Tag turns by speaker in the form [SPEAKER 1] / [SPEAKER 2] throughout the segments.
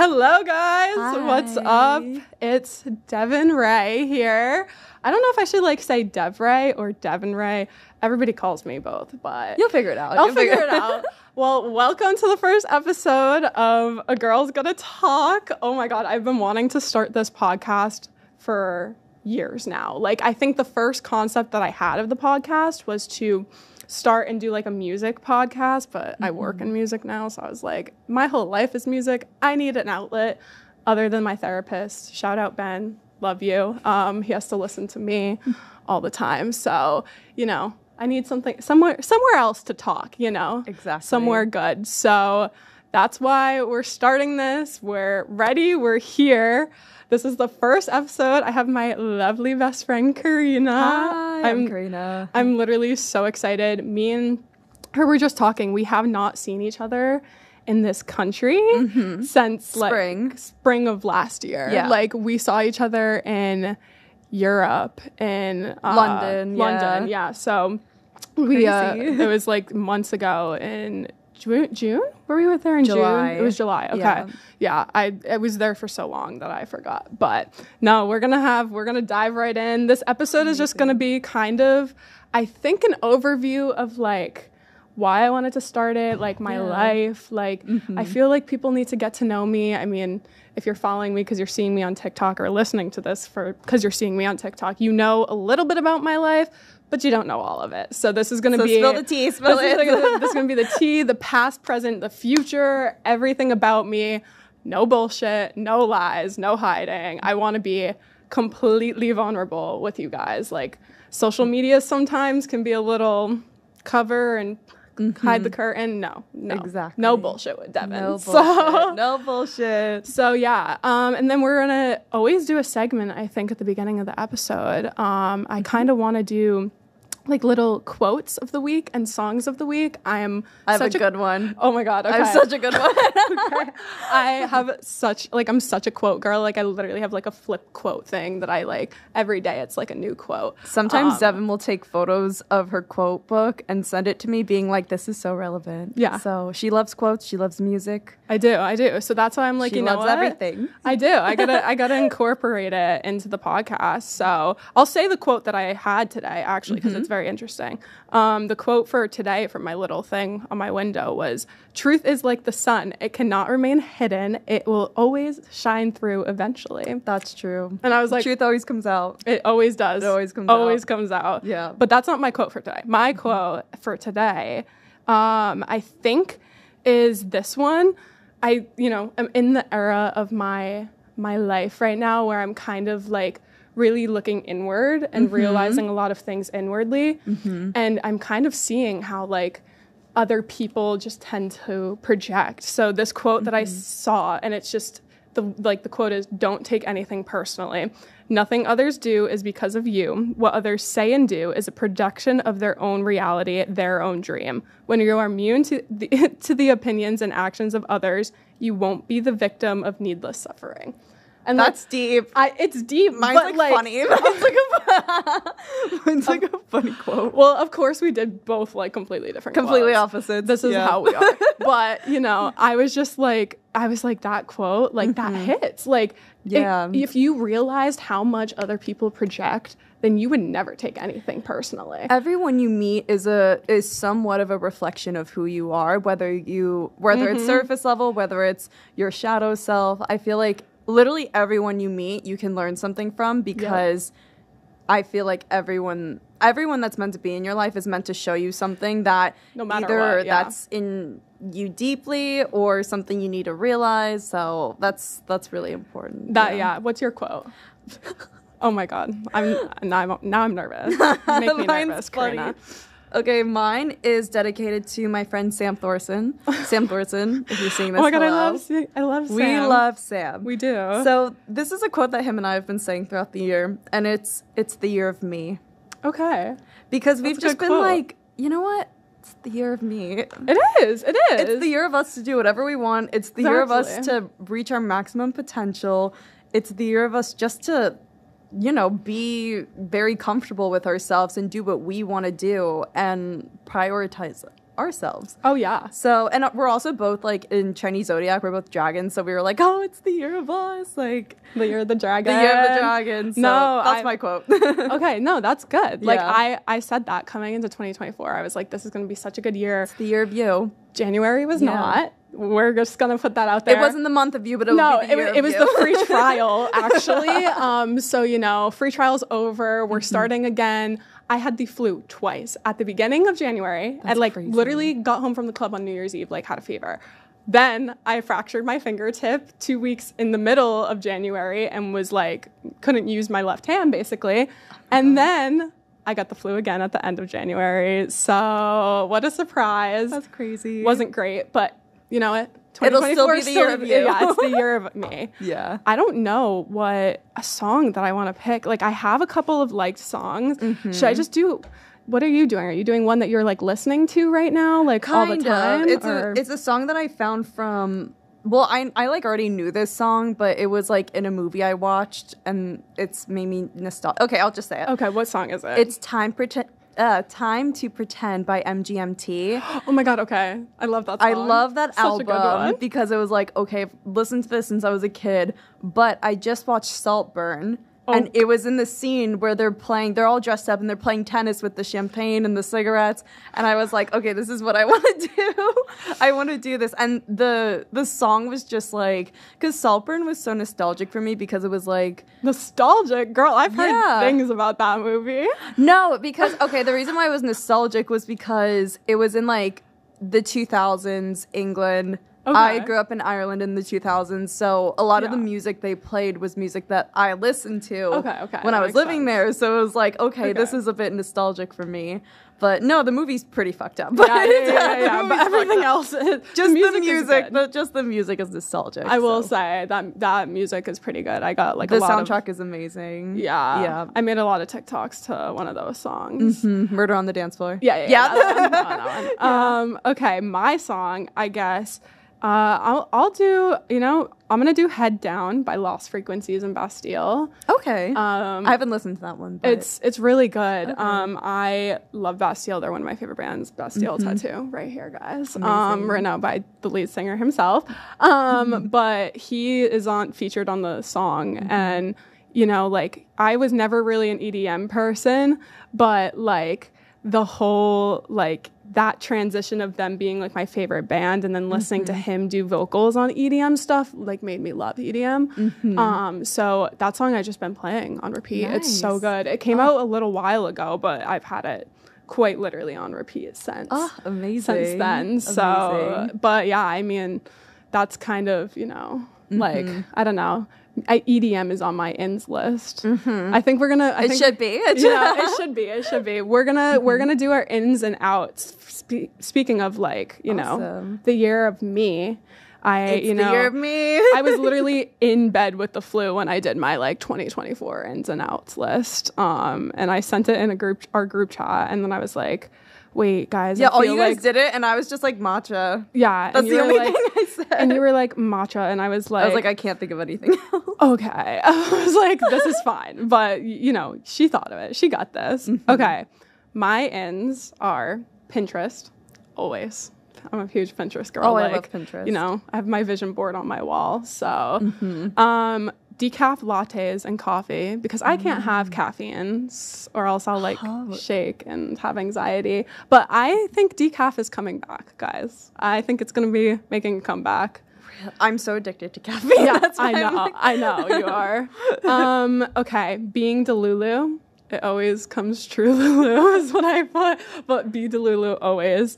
[SPEAKER 1] Hello, guys.
[SPEAKER 2] Hi.
[SPEAKER 1] What's up? It's Devin Ray here. I don't know if I should say Dev Ray or Devin Ray. Everybody calls me both, but
[SPEAKER 2] You'll figure it out.
[SPEAKER 1] I'll figure it out. Well, welcome to the first episode of A Girl's Gonna Talk. Oh my God, I've been wanting to start this podcast for years now. I think the first concept that I had of the podcast was to start and do a music podcast, but I work in music now, so I was like, my whole life is music. I need an outlet other than my therapist. Shout out Ben, love you. He has to listen to me all the time, so I need something somewhere else to talk.
[SPEAKER 2] Exactly.
[SPEAKER 1] Somewhere good. So that's why we're starting this. We're ready. We're here. This is the first episode. I have my lovely best friend, Carina.
[SPEAKER 2] Hi, I'm Carina.
[SPEAKER 1] I'm literally so excited. Me and her were just talking. We have not seen each other in this country since spring of last year.
[SPEAKER 2] Yeah.
[SPEAKER 1] We saw each other in Europe, in
[SPEAKER 2] London.
[SPEAKER 1] Yeah. So it was months ago in June? Were we there in
[SPEAKER 2] July.
[SPEAKER 1] June? It was July. Okay. Yeah. I was there for so long that I forgot. But no, we're gonna dive right in. This episode is just gonna be kind of, I think, an overview of why I wanted to start it, my life. I feel like people need to get to know me. I mean, if you're following me because you're seeing me on TikTok or listening to this because you're seeing me on TikTok, you know a little bit about my life, but you don't know all of it. So this is going to be...
[SPEAKER 2] spill the tea,
[SPEAKER 1] This is going to be the tea, the past, present, the future, everything about me. No bullshit, no lies, no hiding. I want to be completely vulnerable with you guys. Social media sometimes can be a little cover and hide the curtain. No.
[SPEAKER 2] Exactly.
[SPEAKER 1] No bullshit with Devin.
[SPEAKER 2] No bullshit.
[SPEAKER 1] So yeah, and then we're gonna always do a segment, I think, at the beginning of the episode. I kind of want to do little quotes of the week and songs of the week. I have
[SPEAKER 2] a good one.
[SPEAKER 1] Oh my God. Okay.
[SPEAKER 2] I have such a good one.
[SPEAKER 1] Okay. I have I'm such a quote girl. I literally have a flip quote thing that I every day. It's a new quote.
[SPEAKER 2] Sometimes Devin will take photos of her quote book and send it to me being this is so relevant.
[SPEAKER 1] Yeah.
[SPEAKER 2] So she loves quotes. She loves music.
[SPEAKER 1] I do. So that's why I'm
[SPEAKER 2] she loves everything.
[SPEAKER 1] I do. I gotta incorporate it into the podcast. So I'll say the quote that I had today, actually, because it's very interesting. The quote for today from my little thing on my window was, "Truth is like the sun. It cannot remain hidden. It will always shine through eventually."
[SPEAKER 2] That's true.
[SPEAKER 1] And I was like,
[SPEAKER 2] truth always comes out.
[SPEAKER 1] It always does.
[SPEAKER 2] It always comes
[SPEAKER 1] out.
[SPEAKER 2] Yeah.
[SPEAKER 1] But that's not my quote for today. My quote for today, I think, is this one. I'm in the era of my life right now where I'm kind of really looking inward and realizing a lot of things inwardly. And I'm kind of seeing how other people just tend to project. So this quote that I saw, and it's just the quote is, "Don't take anything personally. Nothing others do is because of you. What others say and do is a production of their own reality, their own dream. When you are immune to the opinions and actions of others, you won't be the victim of needless suffering." And
[SPEAKER 2] that's deep.
[SPEAKER 1] It's deep.
[SPEAKER 2] Mine's funny. Mine's a funny quote.
[SPEAKER 1] Well, of course, we did both completely different
[SPEAKER 2] Completely
[SPEAKER 1] quotes.
[SPEAKER 2] opposites.
[SPEAKER 1] This is how we are. But, I was just that quote, that hits. If you realized how much other people project, then you would never take anything personally.
[SPEAKER 2] Everyone you meet is somewhat of a reflection of who you are, whether it's surface level, whether it's your shadow self. I feel like literally everyone you meet, you can learn something from, because I feel like everyone that's meant to be in your life is meant to show you something that
[SPEAKER 1] no matter
[SPEAKER 2] either
[SPEAKER 1] what,
[SPEAKER 2] that's in you deeply or something you need to realize. So that's really important.
[SPEAKER 1] What's your quote? Oh my God, now I'm nervous. Make me nervous, Carina.
[SPEAKER 2] Okay, mine is dedicated to my friend Sam Thorson. Sam Thorson, if you're seeing this.
[SPEAKER 1] Oh my God,
[SPEAKER 2] hello.
[SPEAKER 1] I love Sam.
[SPEAKER 2] We love Sam.
[SPEAKER 1] We do.
[SPEAKER 2] So this is a quote that him and I have been saying throughout the year, and it's the year of me.
[SPEAKER 1] Okay.
[SPEAKER 2] Because we've just been you know what? It's the year of me.
[SPEAKER 1] It is.
[SPEAKER 2] It's the year of us to do whatever we want. It's the year of us to reach our maximum potential. It's the year of us just to be very comfortable with ourselves and do what we want to do and prioritize ourselves.
[SPEAKER 1] Oh, yeah.
[SPEAKER 2] So, and we're also both like in Chinese zodiac. We're both dragons, so we were like, "Oh, it's the year of us!" Like
[SPEAKER 1] The year of the dragon.
[SPEAKER 2] the year of the dragon. So
[SPEAKER 1] No,
[SPEAKER 2] that's my quote.
[SPEAKER 1] Okay, no, that's good. Like
[SPEAKER 2] Yeah.
[SPEAKER 1] I said that coming into 2024. I was like, this is going to be such a good year.
[SPEAKER 2] The year of you.
[SPEAKER 1] January was
[SPEAKER 2] Yeah.
[SPEAKER 1] not. We're just going to put that out there.
[SPEAKER 2] It wasn't the month of you, but it
[SPEAKER 1] No,
[SPEAKER 2] would be the year
[SPEAKER 1] it was
[SPEAKER 2] of
[SPEAKER 1] the
[SPEAKER 2] you.
[SPEAKER 1] free trial, actually. So, you know, free trial's over. We're starting again. I had the flu twice at the beginning of January.
[SPEAKER 2] That's
[SPEAKER 1] and like
[SPEAKER 2] crazy.
[SPEAKER 1] literally got home from the club on New Year's Eve, like had a fever. Then I fractured my fingertip 2 weeks in the middle of January and was like, couldn't use my left hand basically. And then I got the flu again at the end of January. So what a surprise.
[SPEAKER 2] That's crazy.
[SPEAKER 1] Wasn't great, but you know what?
[SPEAKER 2] It'll still
[SPEAKER 1] 2024
[SPEAKER 2] be the year of you.
[SPEAKER 1] Yeah, it's the year of me.
[SPEAKER 2] Yeah.
[SPEAKER 1] I don't know what a song that I want to pick. Like I have a couple of liked songs. Should I just do? What are you doing? Are you doing one that you're like listening to right now, like all the time?
[SPEAKER 2] It's a song that I found from. Well, I like already knew this song, but it was like in a movie I watched, and it's made me nostalgic. Okay, I'll just say it.
[SPEAKER 1] Okay, what song is it?
[SPEAKER 2] It's Time to Pretend by MGMT.
[SPEAKER 1] Oh my god, okay. I love that song.
[SPEAKER 2] I love that
[SPEAKER 1] Such a good
[SPEAKER 2] album
[SPEAKER 1] one.
[SPEAKER 2] because it was like, okay, I've listened to this since I was a kid, but I just watched Saltburn.
[SPEAKER 1] Oh.
[SPEAKER 2] And it was in the scene where they're all dressed up and they're playing tennis with the champagne and the cigarettes. And I was like, okay, this is what I want to do. I want to do this. And the song was just like, because Saltburn was so nostalgic for me because it was like,
[SPEAKER 1] Nostalgic? Girl, I've heard
[SPEAKER 2] Yeah.
[SPEAKER 1] things about that movie.
[SPEAKER 2] no, because, okay, the reason why it was nostalgic was because it was in like the 2000s England.
[SPEAKER 1] Okay.
[SPEAKER 2] I grew up in Ireland in the 2000s, so a lot of the
[SPEAKER 1] Yeah.
[SPEAKER 2] music they played was music that I listened to
[SPEAKER 1] Okay,
[SPEAKER 2] when
[SPEAKER 1] that
[SPEAKER 2] I was
[SPEAKER 1] makes
[SPEAKER 2] living
[SPEAKER 1] sense.
[SPEAKER 2] there. So it was like, okay, this
[SPEAKER 1] Okay.
[SPEAKER 2] is a bit nostalgic for me. But no, the movie's pretty fucked up.
[SPEAKER 1] Yeah,
[SPEAKER 2] The
[SPEAKER 1] But
[SPEAKER 2] movie's
[SPEAKER 1] everything
[SPEAKER 2] fucked up.
[SPEAKER 1] else,
[SPEAKER 2] Just the
[SPEAKER 1] is
[SPEAKER 2] music,
[SPEAKER 1] good.
[SPEAKER 2] just the music is nostalgic.
[SPEAKER 1] I will
[SPEAKER 2] so.
[SPEAKER 1] say that music is pretty good. I got like
[SPEAKER 2] The
[SPEAKER 1] a lot
[SPEAKER 2] soundtrack
[SPEAKER 1] of
[SPEAKER 2] is amazing.
[SPEAKER 1] yeah. I made a lot of TikToks to one of those songs.
[SPEAKER 2] Murder on the Dance Floor.
[SPEAKER 1] Yeah. That one. Okay, my song, I guess. I'll do. You know, I'm gonna do "Head Down" by Lost Frequencies and Bastille.
[SPEAKER 2] Okay. I haven't listened to that one. But
[SPEAKER 1] It's really good. I love Bastille. They're one of my favorite bands. Bastille tattoo right here, guys. Written out by the lead singer himself. But he is featured on the song, and you know, like I was never really an EDM person, but like the whole like that transition of them being like my favorite band and then listening to him do vocals on EDM stuff like made me love EDM. So that song I just been playing on repeat. It's so
[SPEAKER 2] Nice.
[SPEAKER 1] good. It came out a little while ago, but I've had it quite literally on repeat since.
[SPEAKER 2] amazing.
[SPEAKER 1] Since then. So,
[SPEAKER 2] Amazing.
[SPEAKER 1] but yeah, I mean, that's kind of, you know, like, I don't know. EDM is on my ins list. I think we're gonna.
[SPEAKER 2] It should be.
[SPEAKER 1] It should be. It should be. We're gonna do our ins and outs. Speaking of like, you know,
[SPEAKER 2] Awesome.
[SPEAKER 1] the year of me.
[SPEAKER 2] It's
[SPEAKER 1] you know,
[SPEAKER 2] the year of me.
[SPEAKER 1] I was literally in bed with the flu when I did my like 2024 ins and outs list. And I sent it in our group chat, and then I was like, wait, guys.
[SPEAKER 2] Yeah,
[SPEAKER 1] I
[SPEAKER 2] all
[SPEAKER 1] feel
[SPEAKER 2] you guys
[SPEAKER 1] like,
[SPEAKER 2] did it, and I was just like matcha.
[SPEAKER 1] Yeah,
[SPEAKER 2] That's
[SPEAKER 1] and you
[SPEAKER 2] the
[SPEAKER 1] were
[SPEAKER 2] only
[SPEAKER 1] like,
[SPEAKER 2] thing I said.
[SPEAKER 1] and you were like matcha, and I was like,
[SPEAKER 2] I can't think of anything else.
[SPEAKER 1] okay. I was like, this is fine. But, you know, she thought of it. She got this. Okay. My ins are Pinterest, always. I'm a huge Pinterest girl.
[SPEAKER 2] Oh,
[SPEAKER 1] like,
[SPEAKER 2] I love Pinterest.
[SPEAKER 1] You know, I have my vision board on my wall. So, decaf lattes and coffee because I can't have caffeine or else I'll like shake and have anxiety. But I think decaf is coming back, guys. I think it's going to be making a comeback.
[SPEAKER 2] I'm so addicted to caffeine.
[SPEAKER 1] Yeah,
[SPEAKER 2] That's why
[SPEAKER 1] I
[SPEAKER 2] I'm
[SPEAKER 1] know.
[SPEAKER 2] like-
[SPEAKER 1] I know you are. Okay, being Delulu, it always comes true. Lulu is what I put, but be Delulu always.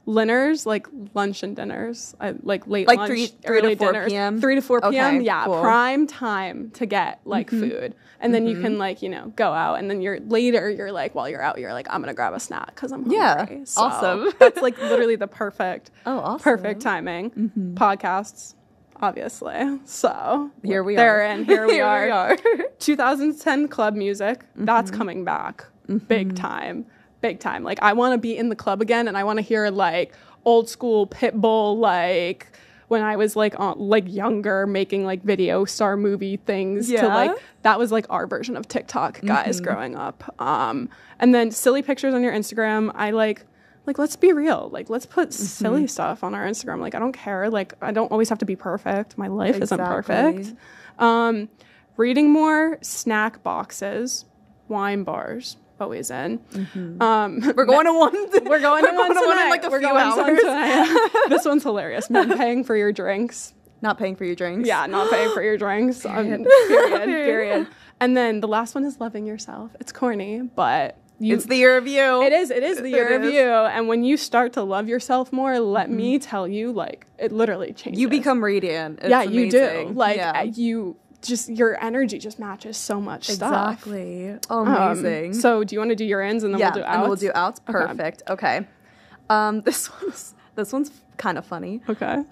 [SPEAKER 1] Linners, like lunch and dinners, like late
[SPEAKER 2] Like
[SPEAKER 1] lunch,
[SPEAKER 2] 3 to
[SPEAKER 1] early
[SPEAKER 2] 4
[SPEAKER 1] dinners,
[SPEAKER 2] p.m.?
[SPEAKER 1] 3 to 4 p.m.
[SPEAKER 2] Okay,
[SPEAKER 1] Yeah,
[SPEAKER 2] cool.
[SPEAKER 1] prime time to get like food, and then you can like go out, and then you're like while you're out, you're like I'm gonna grab a snack because I'm hungry.
[SPEAKER 2] Yeah,
[SPEAKER 1] So
[SPEAKER 2] awesome.
[SPEAKER 1] That's like literally the perfect,
[SPEAKER 2] awesome.
[SPEAKER 1] perfect timing. Podcasts, obviously. So
[SPEAKER 2] Here we
[SPEAKER 1] they're
[SPEAKER 2] are.
[SPEAKER 1] in. Here we
[SPEAKER 2] Here we
[SPEAKER 1] are.
[SPEAKER 2] are.
[SPEAKER 1] 2010 club music. That's coming back. Big time. Big time. Like I want to be in the club again, and I want to hear like old school Pitbull, like when I was like younger, making like video star movie things. To
[SPEAKER 2] Yeah.
[SPEAKER 1] like that was like our version of TikTok, guys, growing up. And then silly pictures on your Instagram. I like like, let's be real. Like, let's put silly stuff on our Instagram. Like, I don't care. Like, I don't always have to be perfect. My life isn't perfect. Reading more, snack boxes, wine bars, always in.
[SPEAKER 2] We're going to one.
[SPEAKER 1] We're going to one tonight.
[SPEAKER 2] In like a few hours.
[SPEAKER 1] This one's hilarious. Men paying for your drinks.
[SPEAKER 2] Not paying for your drinks.
[SPEAKER 1] Yeah, not paying for your drinks. Period. And then the last one is loving yourself. It's corny, but
[SPEAKER 2] it's the year of you.
[SPEAKER 1] It is the year of you. And when you start to love yourself more, let me tell you, like, it literally changes.
[SPEAKER 2] You become radiant. It's amazing.
[SPEAKER 1] You do. Like, you just, your energy just matches so much stuff.
[SPEAKER 2] Exactly. Oh, amazing.
[SPEAKER 1] So do you want to do your ins and then we'll do outs?
[SPEAKER 2] And we'll do outs. Perfect. Okay. This one's kind of funny.
[SPEAKER 1] Okay.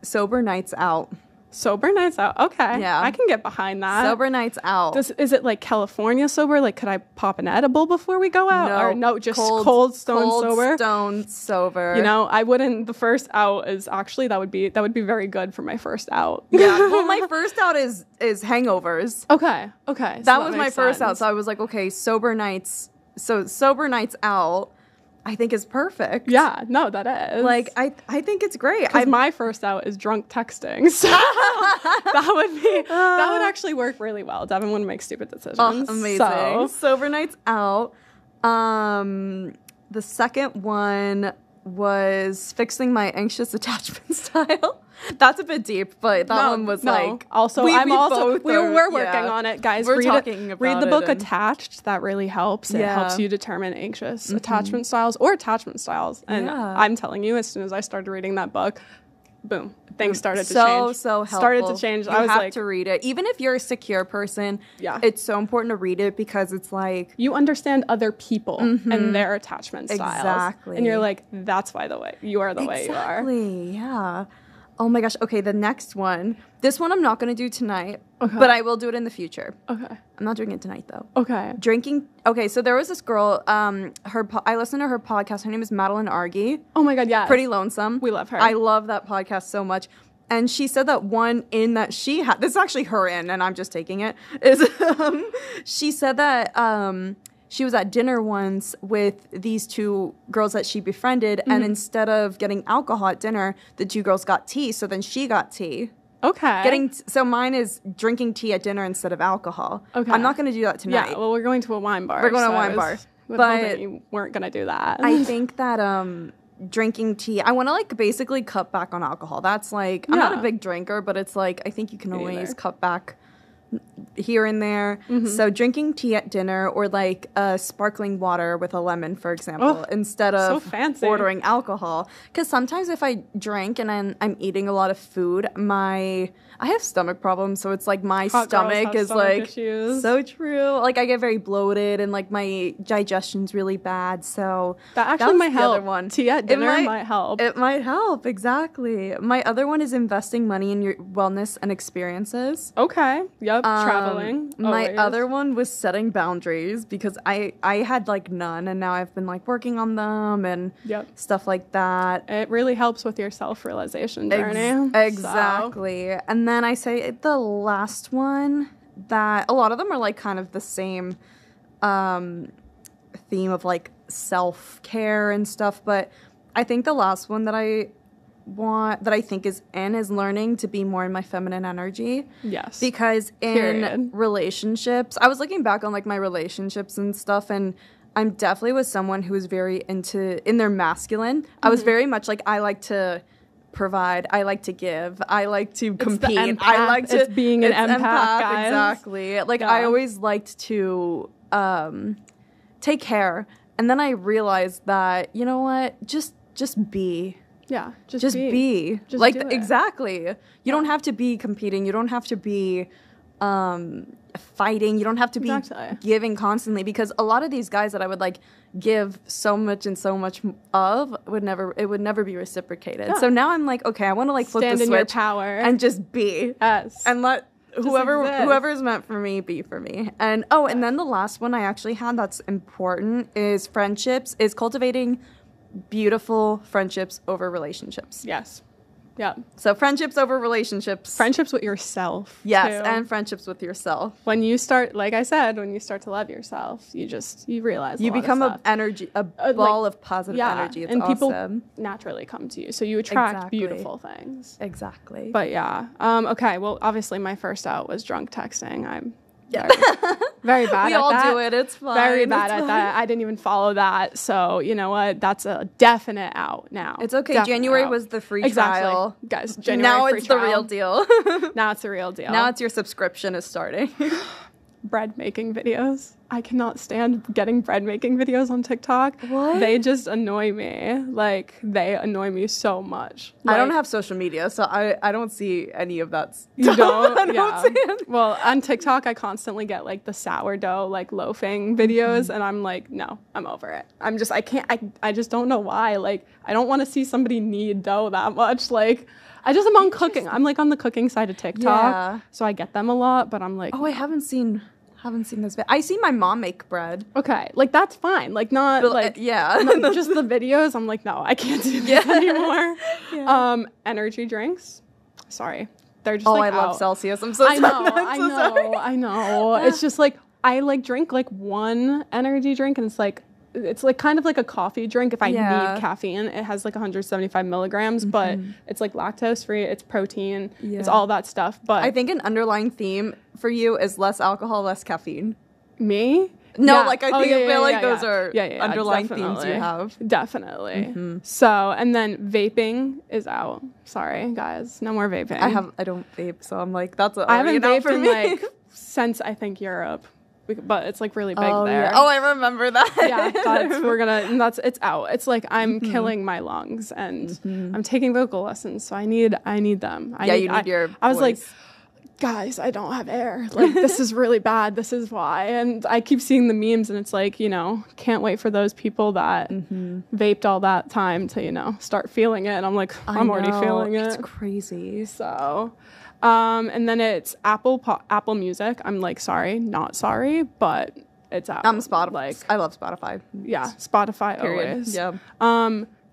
[SPEAKER 2] Sober nights out.
[SPEAKER 1] Sober nights out. Okay.
[SPEAKER 2] Yeah.
[SPEAKER 1] I can get behind that.
[SPEAKER 2] Sober nights out.
[SPEAKER 1] Is it like California sober? Like, could I pop an edible before we go out? Or no, just cold stone sober?
[SPEAKER 2] Cold stone sober.
[SPEAKER 1] You know, I wouldn't. The first out is actually, that would be very good for my first out.
[SPEAKER 2] Yeah. Well, my first out is hangovers.
[SPEAKER 1] Okay. So
[SPEAKER 2] that was my first out. So I was like, okay, sober nights. So sober nights out, I think is perfect.
[SPEAKER 1] Yeah, no, that is.
[SPEAKER 2] Like, I think it's great.
[SPEAKER 1] Because my first out is drunk texting. So that would actually work really well. Devin wouldn't make stupid decisions.
[SPEAKER 2] Oh, amazing. So. Sober nights out. The second one was fixing my anxious attachment style. That's a bit deep, but that one was like.
[SPEAKER 1] Also, we're working on it, guys.
[SPEAKER 2] Read
[SPEAKER 1] the book Attached. That really helps. It helps you determine anxious attachment styles or attachment styles. And I'm telling you, as soon as I started reading that book, boom, things started to change.
[SPEAKER 2] So helpful.
[SPEAKER 1] Started to change.
[SPEAKER 2] I was have to read it. Even if you're a secure person, it's so important to read it because it's like
[SPEAKER 1] you understand other people and their attachment styles.
[SPEAKER 2] Exactly.
[SPEAKER 1] And you're like, that's why you are the way you are.
[SPEAKER 2] Exactly. Yeah. Oh my gosh. Okay, the next one. This one I'm not going to do tonight, but I will do it in the future.
[SPEAKER 1] Okay.
[SPEAKER 2] I'm not doing it tonight, though.
[SPEAKER 1] Okay.
[SPEAKER 2] Drinking. Okay, so there was this girl, I listened to her podcast. Her name is Madeline Argy.
[SPEAKER 1] Oh my God, yes.
[SPEAKER 2] Pretty Lonesome.
[SPEAKER 1] We love her.
[SPEAKER 2] I love that podcast so much. And she said that one in that she had, this is actually her in, and I'm just taking it, is she said that she was at dinner once with these two girls that she befriended, and instead of getting alcohol at dinner, the two girls got tea, so then she got tea.
[SPEAKER 1] Okay.
[SPEAKER 2] So mine is drinking tea at dinner instead of alcohol. Okay. I'm not going to do that tonight.
[SPEAKER 1] Yeah, well, we're going to a wine bar.
[SPEAKER 2] We're going to a wine bar.
[SPEAKER 1] But you weren't going to do that.
[SPEAKER 2] I think that drinking tea, I want to like basically cut back on alcohol. That's like, I'm not a big drinker, but it's like, I think you can always cut back here and there. So drinking tea at dinner or like sparkling water with a lemon, for example, instead of ordering alcohol. Because sometimes if I drink and I'm eating a lot of food, I have stomach problems, so it's like my stomach is like
[SPEAKER 1] issues.
[SPEAKER 2] So true. Like I get very bloated and like my digestion's really bad. So
[SPEAKER 1] that actually might help.
[SPEAKER 2] Other one.
[SPEAKER 1] Tea at dinner might help.
[SPEAKER 2] It might help, exactly. My other one is investing money in your wellness and experiences.
[SPEAKER 1] Okay. Yep. Traveling.
[SPEAKER 2] My other one was setting boundaries because I had like none, and now I've been like working on them and stuff like that.
[SPEAKER 1] It really helps with your self-realization journey.
[SPEAKER 2] Exactly. So. And then I say the last one that a lot of them are like kind of the same theme of like self-care and stuff, but I think the last one that I think is learning to be more in my feminine energy.
[SPEAKER 1] Yes.
[SPEAKER 2] Because in relationships, I was looking back on like my relationships and stuff, and I'm definitely with someone who is very in their masculine. I was very much like, I like to provide, I like to give, I like to compete. I like to
[SPEAKER 1] being an empath, guys.
[SPEAKER 2] Exactly. Like I always liked to take care. And then I realized that, you know what? Just be.
[SPEAKER 1] Yeah,
[SPEAKER 2] just be.
[SPEAKER 1] Just
[SPEAKER 2] like,
[SPEAKER 1] do it.
[SPEAKER 2] Exactly. You don't have to be competing. You don't have to be fighting. You don't have to be giving constantly, because a lot of these guys that I would like give so much and so much of would never be reciprocated. Yeah. So now I'm like, okay, I want to like flip the switch
[SPEAKER 1] your power
[SPEAKER 2] and just be.
[SPEAKER 1] Yes.
[SPEAKER 2] And let whoever is meant for me be for me. And and then the last one I actually had that's important is friendships, is cultivating beautiful friendships over relationships.
[SPEAKER 1] Yes. Yeah.
[SPEAKER 2] So friendships over relationships.
[SPEAKER 1] Friendships with yourself.
[SPEAKER 2] Yes,
[SPEAKER 1] too.
[SPEAKER 2] and friendships with yourself.
[SPEAKER 1] When you start, like I said, when you start to love yourself, you realize
[SPEAKER 2] you become a ball of positive energy. It's
[SPEAKER 1] and people
[SPEAKER 2] awesome.
[SPEAKER 1] naturally come to you, so you attract
[SPEAKER 2] Exactly.
[SPEAKER 1] beautiful things.
[SPEAKER 2] Exactly.
[SPEAKER 1] But yeah, okay. Well, obviously, my first out was drunk texting. I'm very bad.
[SPEAKER 2] We
[SPEAKER 1] at
[SPEAKER 2] all
[SPEAKER 1] that.
[SPEAKER 2] do it. It's fine.
[SPEAKER 1] Very bad
[SPEAKER 2] It's
[SPEAKER 1] at
[SPEAKER 2] fine.
[SPEAKER 1] that. I didn't even follow that. So you know what? That's a definite out now.
[SPEAKER 2] It's okay.
[SPEAKER 1] Definite
[SPEAKER 2] January
[SPEAKER 1] out.
[SPEAKER 2] was the free
[SPEAKER 1] exactly.
[SPEAKER 2] trial.
[SPEAKER 1] Guys. January
[SPEAKER 2] Now
[SPEAKER 1] free
[SPEAKER 2] it's
[SPEAKER 1] trial.
[SPEAKER 2] the real deal.
[SPEAKER 1] Now it's the real deal.
[SPEAKER 2] Now it's your subscription is starting.
[SPEAKER 1] Bread making videos. I cannot stand getting bread making videos on TikTok.
[SPEAKER 2] What?
[SPEAKER 1] They just annoy me. Like, they annoy me so much.
[SPEAKER 2] I don't
[SPEAKER 1] Like,
[SPEAKER 2] have social media, so I don't see any of that stuff.
[SPEAKER 1] You don't?
[SPEAKER 2] I don't
[SPEAKER 1] Yeah.
[SPEAKER 2] see it.
[SPEAKER 1] Well, on TikTok, I constantly get like the sourdough, like loafing videos, and I'm like, no, I'm over it. I just don't know why. Like, I don't want to see somebody knead dough that much. Like, I'm on cooking. I'm like on the cooking side of TikTok,
[SPEAKER 2] Yeah.
[SPEAKER 1] so I get them a lot, but I'm like,
[SPEAKER 2] Oh, I haven't seen this. I see my mom make bread.
[SPEAKER 1] okay, like that's fine. Like, not
[SPEAKER 2] But,
[SPEAKER 1] like,
[SPEAKER 2] yeah.
[SPEAKER 1] not just the videos. I'm like, no, I can't do this anymore.
[SPEAKER 2] Yeah.
[SPEAKER 1] Energy drinks. Sorry. They're just
[SPEAKER 2] Oh,
[SPEAKER 1] like
[SPEAKER 2] I love
[SPEAKER 1] out.
[SPEAKER 2] Celsius. I'm so
[SPEAKER 1] I
[SPEAKER 2] sorry.
[SPEAKER 1] know,
[SPEAKER 2] I'm so sorry.
[SPEAKER 1] I know. It's just like I like drink like one energy drink, and it's like kind of like a coffee drink if I
[SPEAKER 2] Yeah.
[SPEAKER 1] need caffeine. It has like 175 milligrams, but it's like lactose free. It's protein.
[SPEAKER 2] Yeah.
[SPEAKER 1] It's all that stuff. But
[SPEAKER 2] I think an underlying theme for you is less alcohol, less caffeine.
[SPEAKER 1] me.
[SPEAKER 2] No,
[SPEAKER 1] Yeah.
[SPEAKER 2] like I
[SPEAKER 1] Oh,
[SPEAKER 2] think
[SPEAKER 1] yeah,
[SPEAKER 2] I feel
[SPEAKER 1] yeah,
[SPEAKER 2] like
[SPEAKER 1] yeah,
[SPEAKER 2] those
[SPEAKER 1] yeah.
[SPEAKER 2] are
[SPEAKER 1] Yeah,
[SPEAKER 2] underlying themes
[SPEAKER 1] definitely.
[SPEAKER 2] you have.
[SPEAKER 1] Definitely. So, and then vaping is out. Sorry, guys. No more vaping.
[SPEAKER 2] I don't vape, so I'm like that's
[SPEAKER 1] I haven't
[SPEAKER 2] already an out
[SPEAKER 1] vaped
[SPEAKER 2] for
[SPEAKER 1] in
[SPEAKER 2] me.
[SPEAKER 1] like since I think Europe, but it's like really big there.
[SPEAKER 2] Yeah. Oh, I remember that.
[SPEAKER 1] Yeah, it's out. It's like I'm killing my lungs, and I'm taking vocal lessons, so I need them.
[SPEAKER 2] You need your
[SPEAKER 1] I was like,
[SPEAKER 2] voice.
[SPEAKER 1] guys, I don't have air. Like, this is really bad. This is why. And I keep seeing the memes, and it's like, can't wait for those people that vaped all that time to, start feeling it. And I'm like, I'm already feeling it.
[SPEAKER 2] It's crazy.
[SPEAKER 1] So, and then it's Apple Music. I'm like, not sorry, but it's out.
[SPEAKER 2] I'm Spotify.
[SPEAKER 1] Like,
[SPEAKER 2] I love Spotify.
[SPEAKER 1] yeah, Spotify
[SPEAKER 2] Period.
[SPEAKER 1] always.
[SPEAKER 2] Yeah.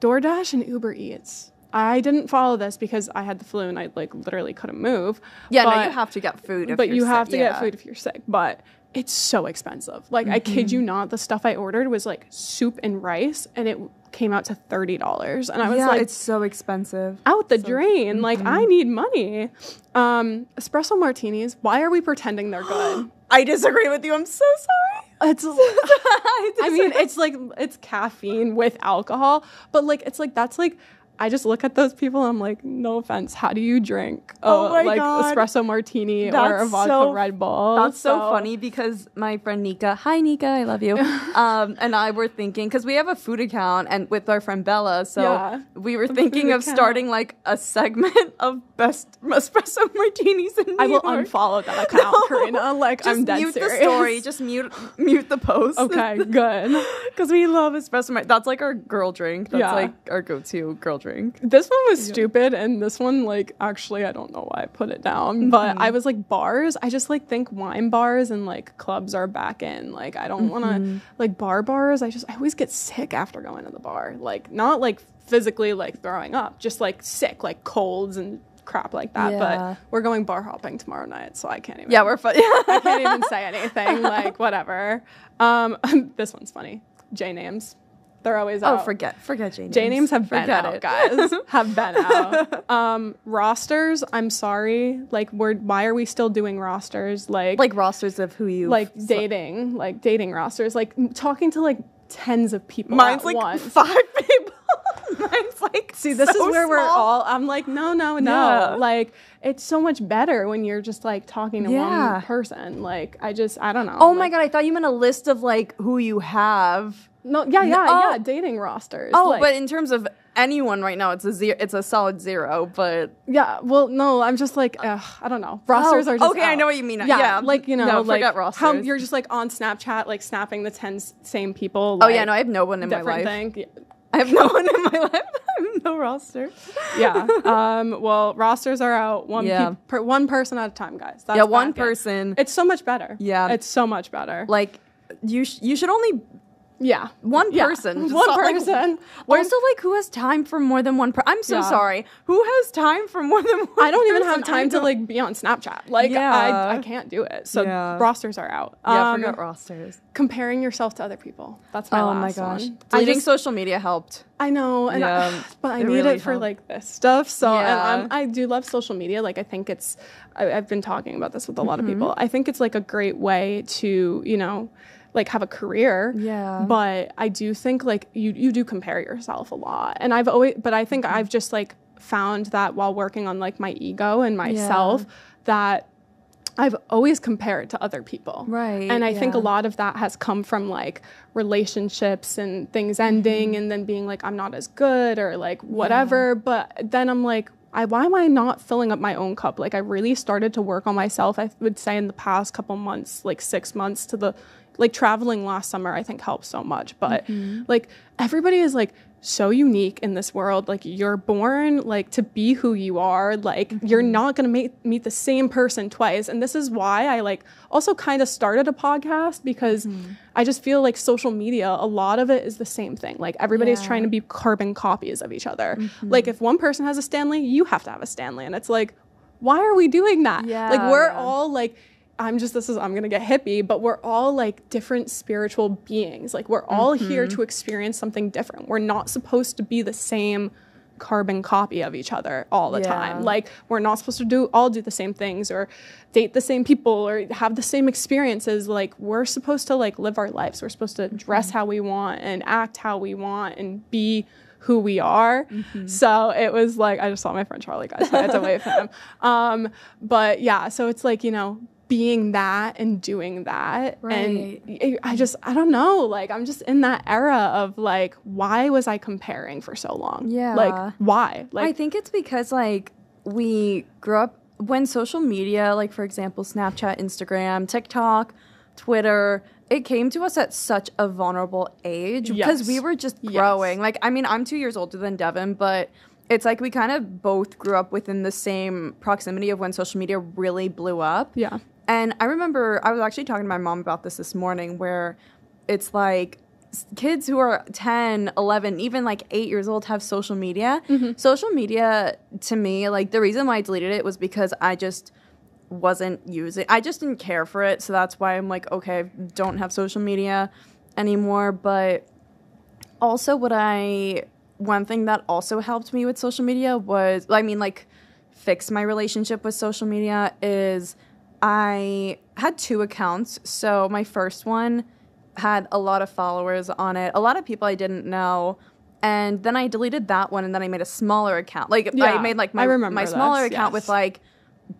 [SPEAKER 1] DoorDash and Uber Eats. I didn't follow this because I had the flu and I like literally couldn't move.
[SPEAKER 2] Yeah,
[SPEAKER 1] but,
[SPEAKER 2] no, you have to get food. If
[SPEAKER 1] but
[SPEAKER 2] you're
[SPEAKER 1] you
[SPEAKER 2] sick.
[SPEAKER 1] have to get
[SPEAKER 2] Yeah.
[SPEAKER 1] food if you're sick. But it's so expensive. Like, I kid you not, the stuff I ordered was like soup and rice, and it came out to $30. And I was like,
[SPEAKER 2] it's so expensive.
[SPEAKER 1] out the drain. Like, I need money. Espresso martinis. Why are we pretending they're good?
[SPEAKER 2] I disagree with you. I'm so sorry.
[SPEAKER 1] It's I mean, it's like, it's caffeine with alcohol, but like, it's like, that's like, I just look at those people and I'm like, no offense, how do you drink
[SPEAKER 2] my
[SPEAKER 1] like
[SPEAKER 2] God.
[SPEAKER 1] espresso martini or a
[SPEAKER 2] That's
[SPEAKER 1] vodka
[SPEAKER 2] so-
[SPEAKER 1] Red Bull?
[SPEAKER 2] That's so funny because my friend Nika, hi Nika, I love you, and I were thinking, because we have a food account and with our friend Bella, so
[SPEAKER 1] Yeah,
[SPEAKER 2] we were
[SPEAKER 1] the
[SPEAKER 2] thinking
[SPEAKER 1] food
[SPEAKER 2] of
[SPEAKER 1] account.
[SPEAKER 2] starting like a segment of best espresso martinis in New
[SPEAKER 1] I will
[SPEAKER 2] York.
[SPEAKER 1] unfollow that account, Karina. Like,
[SPEAKER 2] Just
[SPEAKER 1] I'm dead
[SPEAKER 2] mute
[SPEAKER 1] serious.
[SPEAKER 2] the story. Just mute the post.
[SPEAKER 1] Okay, good.
[SPEAKER 2] Because we love espresso martini. That's like our girl drink. That's
[SPEAKER 1] Yeah.
[SPEAKER 2] like our go-to girl drink.
[SPEAKER 1] This one was stupid, and this one, like, actually, I don't know why I put it down, but I was like, bars. I just like think wine bars and like clubs are back in. Like, I don't want to like bars. I always get sick after going to the bar. Like, not like physically like throwing up, just like sick, like colds and crap like that.
[SPEAKER 2] Yeah.
[SPEAKER 1] But we're going bar hopping tomorrow night, so I can't even.
[SPEAKER 2] Yeah, we're fun.
[SPEAKER 1] I can't even say anything. Like, whatever. This one's funny. J names. They're always out.
[SPEAKER 2] Oh, forget J names.
[SPEAKER 1] J names have been
[SPEAKER 2] Forget
[SPEAKER 1] out,
[SPEAKER 2] it.
[SPEAKER 1] guys. Have been out. Rosters, I'm sorry. Like, why are we still doing rosters?
[SPEAKER 2] Like rosters of who you
[SPEAKER 1] dating rosters. Like, talking to like tens of people.
[SPEAKER 2] Mine's
[SPEAKER 1] at
[SPEAKER 2] like
[SPEAKER 1] once.
[SPEAKER 2] 5 people. Mine's like
[SPEAKER 1] See, this
[SPEAKER 2] so
[SPEAKER 1] is where we're
[SPEAKER 2] small.
[SPEAKER 1] all. I'm like, no.
[SPEAKER 2] Yeah.
[SPEAKER 1] Like, it's so much better when you're just like talking to
[SPEAKER 2] Yeah.
[SPEAKER 1] one person. Like, I don't know.
[SPEAKER 2] Oh my God, I thought you meant a list of like who you have.
[SPEAKER 1] No, yeah,
[SPEAKER 2] Oh.
[SPEAKER 1] dating rosters.
[SPEAKER 2] Oh,
[SPEAKER 1] like,
[SPEAKER 2] but in terms of anyone right now, it's a solid 0. But
[SPEAKER 1] yeah, well, no, I'm just like, I don't know. Rosters are just
[SPEAKER 2] okay. I
[SPEAKER 1] out.
[SPEAKER 2] know what you mean.
[SPEAKER 1] Yeah, like,
[SPEAKER 2] no,
[SPEAKER 1] like
[SPEAKER 2] forget
[SPEAKER 1] how
[SPEAKER 2] rosters.
[SPEAKER 1] you're just like on Snapchat, like snapping the 10 same people.
[SPEAKER 2] Oh
[SPEAKER 1] Like,
[SPEAKER 2] yeah, no, I have no one in my
[SPEAKER 1] different
[SPEAKER 2] life.
[SPEAKER 1] thing.
[SPEAKER 2] I have no one in my life. I have no roster.
[SPEAKER 1] Yeah. Well, rosters are out. One person at a time, guys. That's
[SPEAKER 2] one
[SPEAKER 1] back in.
[SPEAKER 2] person.
[SPEAKER 1] It's so much better.
[SPEAKER 2] Yeah.
[SPEAKER 1] It's so much better.
[SPEAKER 2] Like you should only Yeah. One person.
[SPEAKER 1] One person.
[SPEAKER 2] Also, like, who has time for more than one person? I'm so sorry. Who has time for more than one person?
[SPEAKER 1] I don't even have time to, like, be on Snapchat. Like, I can't do it. So rosters are out.
[SPEAKER 2] Forget rosters.
[SPEAKER 1] Comparing yourself to other people. That's my last one.
[SPEAKER 2] Deleting social media helped.
[SPEAKER 1] I know. And but I need really it for, like, this stuff. So and I do love social media. Like, I think it's, I've been talking about this with a lot of people. I think it's, like, a great way to, you know, like have a career. Yeah. But I do think like you do compare yourself a lot. And I think I've just like found that while working on like my ego and myself that I've always compared to other people. Right. And I think a lot of that has come from like relationships and things ending and then being like, I'm not as good or like whatever. But then I'm like, why am I not filling up my own cup? Like I really started to work on myself, I would say in the past couple months, like 6 months to the like traveling last summer, I think helped so much. But like everybody is like so unique in this world. Like you're born like to be who you are. Like you're not going to meet the same person twice. And this is why I like also kind of started a podcast because I just feel like social media, a lot of it is the same thing. Like everybody's trying to be carbon copies of each other. Like if one person has a Stanley, you have to have a Stanley. And it's like, why are we doing that? Like we're all like, I'm going to get hippie, but we're all like different spiritual beings. Like we're all here to experience something different. We're not supposed to be the same carbon copy of each other all the time. Like we're not supposed to all do the same things or date the same people or have the same experiences. Like we're supposed to like live our lives. We're supposed to dress how we want and act how we want and be who we are. So it was like, I just saw my friend Charlie, guys. So I had to wave him. But yeah, so it's like, you know, being that and doing that. Right. And I don't know, like, I'm just in that era of like, why was I comparing for so long? Yeah. Like, why? Like,
[SPEAKER 2] I think it's because like we grew up when social media, like for example, Snapchat, Instagram, TikTok, Twitter, it came to us at such a vulnerable age because we were just growing. Like, I mean, I'm 2 years older than Devin, but it's like we kind of both grew up within the same proximity of when social media really blew up. Yeah. And I remember I was actually talking to my mom about this morning where it's like kids who are 10, 11, even like 8 years old have social media. Social media, to me, like the reason why I deleted it was because I just wasn't using I just didn't care for it. So that's why I'm like, okay, I don't have social media anymore. But also one thing that also helped me with social media was, I mean, like fix my relationship with social media is I had 2 accounts. So my first one had a lot of followers on it, a lot of people I didn't know. And then I deleted that one and then I made a smaller account. Like I made like my smaller account with like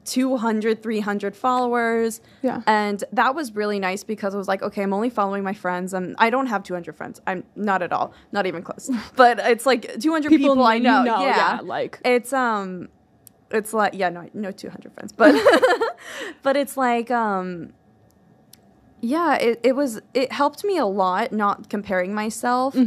[SPEAKER 2] 200, 300 followers. Yeah. And that was really nice because I was like, okay, I'm only following my friends. I don't have 200 friends. I'm not at all. Not even close. But it's like 200 people I know. Yeah. Like it's like, no 200 friends. But but it's like it helped me a lot not comparing myself.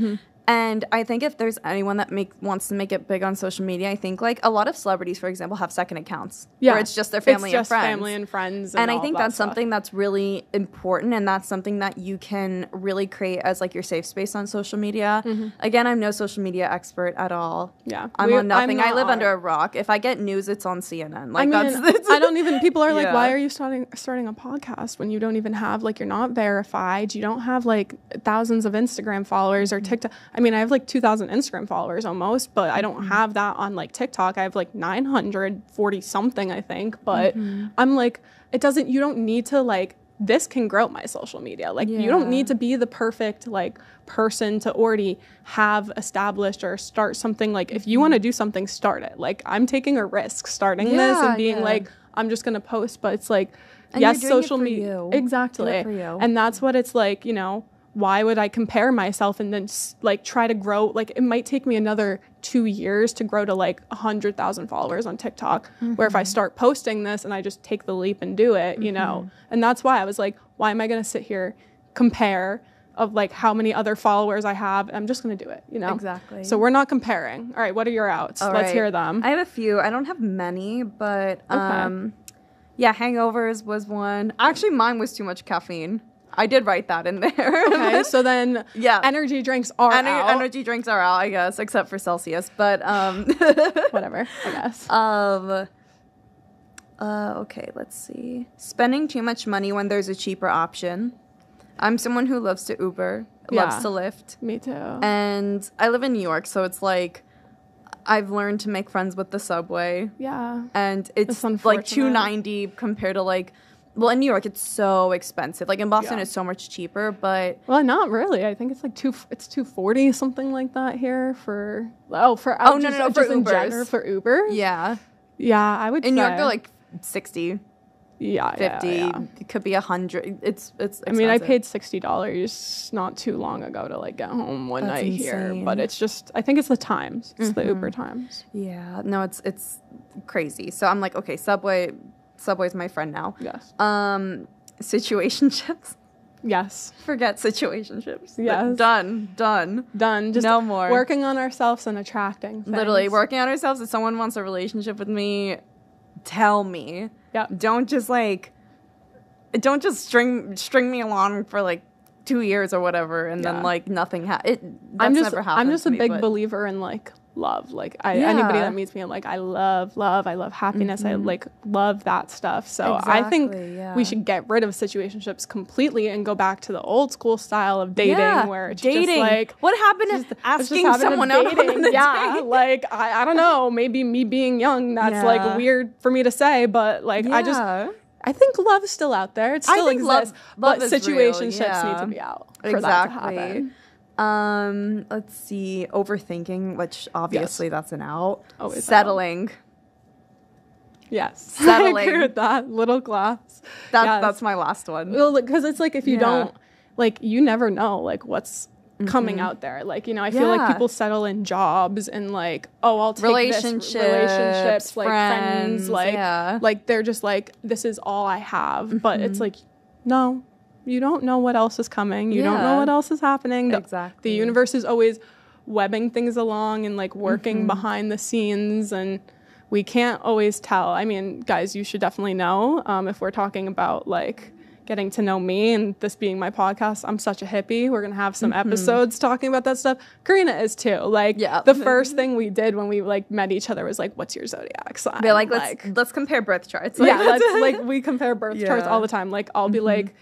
[SPEAKER 2] And I think if there's anyone that wants to make it big on social media, I think like a lot of celebrities, for example, have second accounts where it's just their family and friends.
[SPEAKER 1] Family and friends.
[SPEAKER 2] And I think that's something that's really important, and that's something that you can really create as like your safe space on social media. Again, I'm no social media expert at all. Yeah, I'm on nothing. I live under a rock. If I get news, it's on CNN. Like that's
[SPEAKER 1] I don't even. People are like, why are you starting a podcast when you don't even have like you're not verified? You don't have like thousands of Instagram followers or TikTok. I mean, I have like 2,000 Instagram followers almost, but I don't have that on like TikTok. I have like 940 something, I think. But I'm like, you don't need to like, this can grow my social media. Like you don't need to be the perfect like person to already have established or start something. Like if you want to do something, start it. Like I'm taking a risk starting this and being like, I'm just going to post, but it's like, and yes, social media. Exactly. And that's what it's like, you know. Why would I compare myself and then like try to grow? Like it might take me another 2 years to grow to like 100,000 followers on TikTok. Where if I start posting this and I just take the leap and do it, you know, and that's why I was like, why am I going to sit here compare of like how many other followers I have? I'm just going to do it, you know? Exactly. So we're not comparing. All right. What are your outs? Let's hear them.
[SPEAKER 2] I have a few. I don't have many, but yeah, hangovers was one. Actually, mine was too much caffeine. I did write that in there.
[SPEAKER 1] Okay, so then energy drinks are out.
[SPEAKER 2] Energy drinks are out, I guess, except for Celsius, but
[SPEAKER 1] whatever, I guess.
[SPEAKER 2] Okay, let's see. Spending too much money when there's a cheaper option. I'm someone who loves to Uber, loves to Lyft.
[SPEAKER 1] Me too.
[SPEAKER 2] And I live in New York, so it's like I've learned to make friends with the subway.
[SPEAKER 1] Yeah.
[SPEAKER 2] And it's like $2.90 compared to like, well, in New York it's so expensive. Like in Boston it's so much cheaper, but
[SPEAKER 1] well, not really. I think it's like $2.40 something like that here for for
[SPEAKER 2] Ubers.
[SPEAKER 1] For Uber.
[SPEAKER 2] Yeah.
[SPEAKER 1] Yeah, I would
[SPEAKER 2] in
[SPEAKER 1] say.
[SPEAKER 2] New York they're like 60. 50.
[SPEAKER 1] Yeah.
[SPEAKER 2] It could be 100. It's expensive.
[SPEAKER 1] I mean, I paid $60 not too long ago to like get home one night here, but it's just I think it's the times. It's the Uber times.
[SPEAKER 2] Yeah. No, it's crazy. So I'm like, okay, Subway's my friend now.
[SPEAKER 1] Yes.
[SPEAKER 2] Situationships.
[SPEAKER 1] Yes.
[SPEAKER 2] Forget situationships.
[SPEAKER 1] Yes.
[SPEAKER 2] Done.
[SPEAKER 1] Just
[SPEAKER 2] no more.
[SPEAKER 1] Working on ourselves and attracting things.
[SPEAKER 2] Literally working on ourselves. If someone wants a relationship with me, tell me.
[SPEAKER 1] Yeah.
[SPEAKER 2] Don't just string me along for like 2 years or whatever, and then like nothing. Never happened.
[SPEAKER 1] I'm just a big believer in like love. Like anybody that meets me, I'm like I love happiness. I like love that stuff. So I think we should get rid of situationships completely and go back to the old school style of dating, where it's just like
[SPEAKER 2] what happened to asking someone out on a date?
[SPEAKER 1] Like I don't know. Maybe me being young, that's like weird for me to say, but like I think love is still out there. It still exists, but situationships need to be out for that to happen.
[SPEAKER 2] Let's see. Overthinking, which obviously that's an out.
[SPEAKER 1] Always
[SPEAKER 2] settling.
[SPEAKER 1] Yes.
[SPEAKER 2] Settling.
[SPEAKER 1] I agree with that. Little glass.
[SPEAKER 2] That's my last one.
[SPEAKER 1] Well, because it's like if you don't, like you never know like what's coming out there. Like, you know, I feel like people settle in jobs and like, I'll take relationships, like friends, like they're just like, this is all I have. But it's like, no. You don't know what else is coming. You don't know what else is happening. The universe is always webbing things along and like working behind the scenes, and we can't always tell. I mean, guys, you should definitely know if we're talking about like getting to know me and this being my podcast. I'm such a hippie. We're gonna have some episodes talking about that stuff. Carina is too. Like the first thing we did when we like met each other was like, what's your zodiac sign?
[SPEAKER 2] They're like, let's compare birth charts.
[SPEAKER 1] We compare birth charts all the time. Like I'll be like,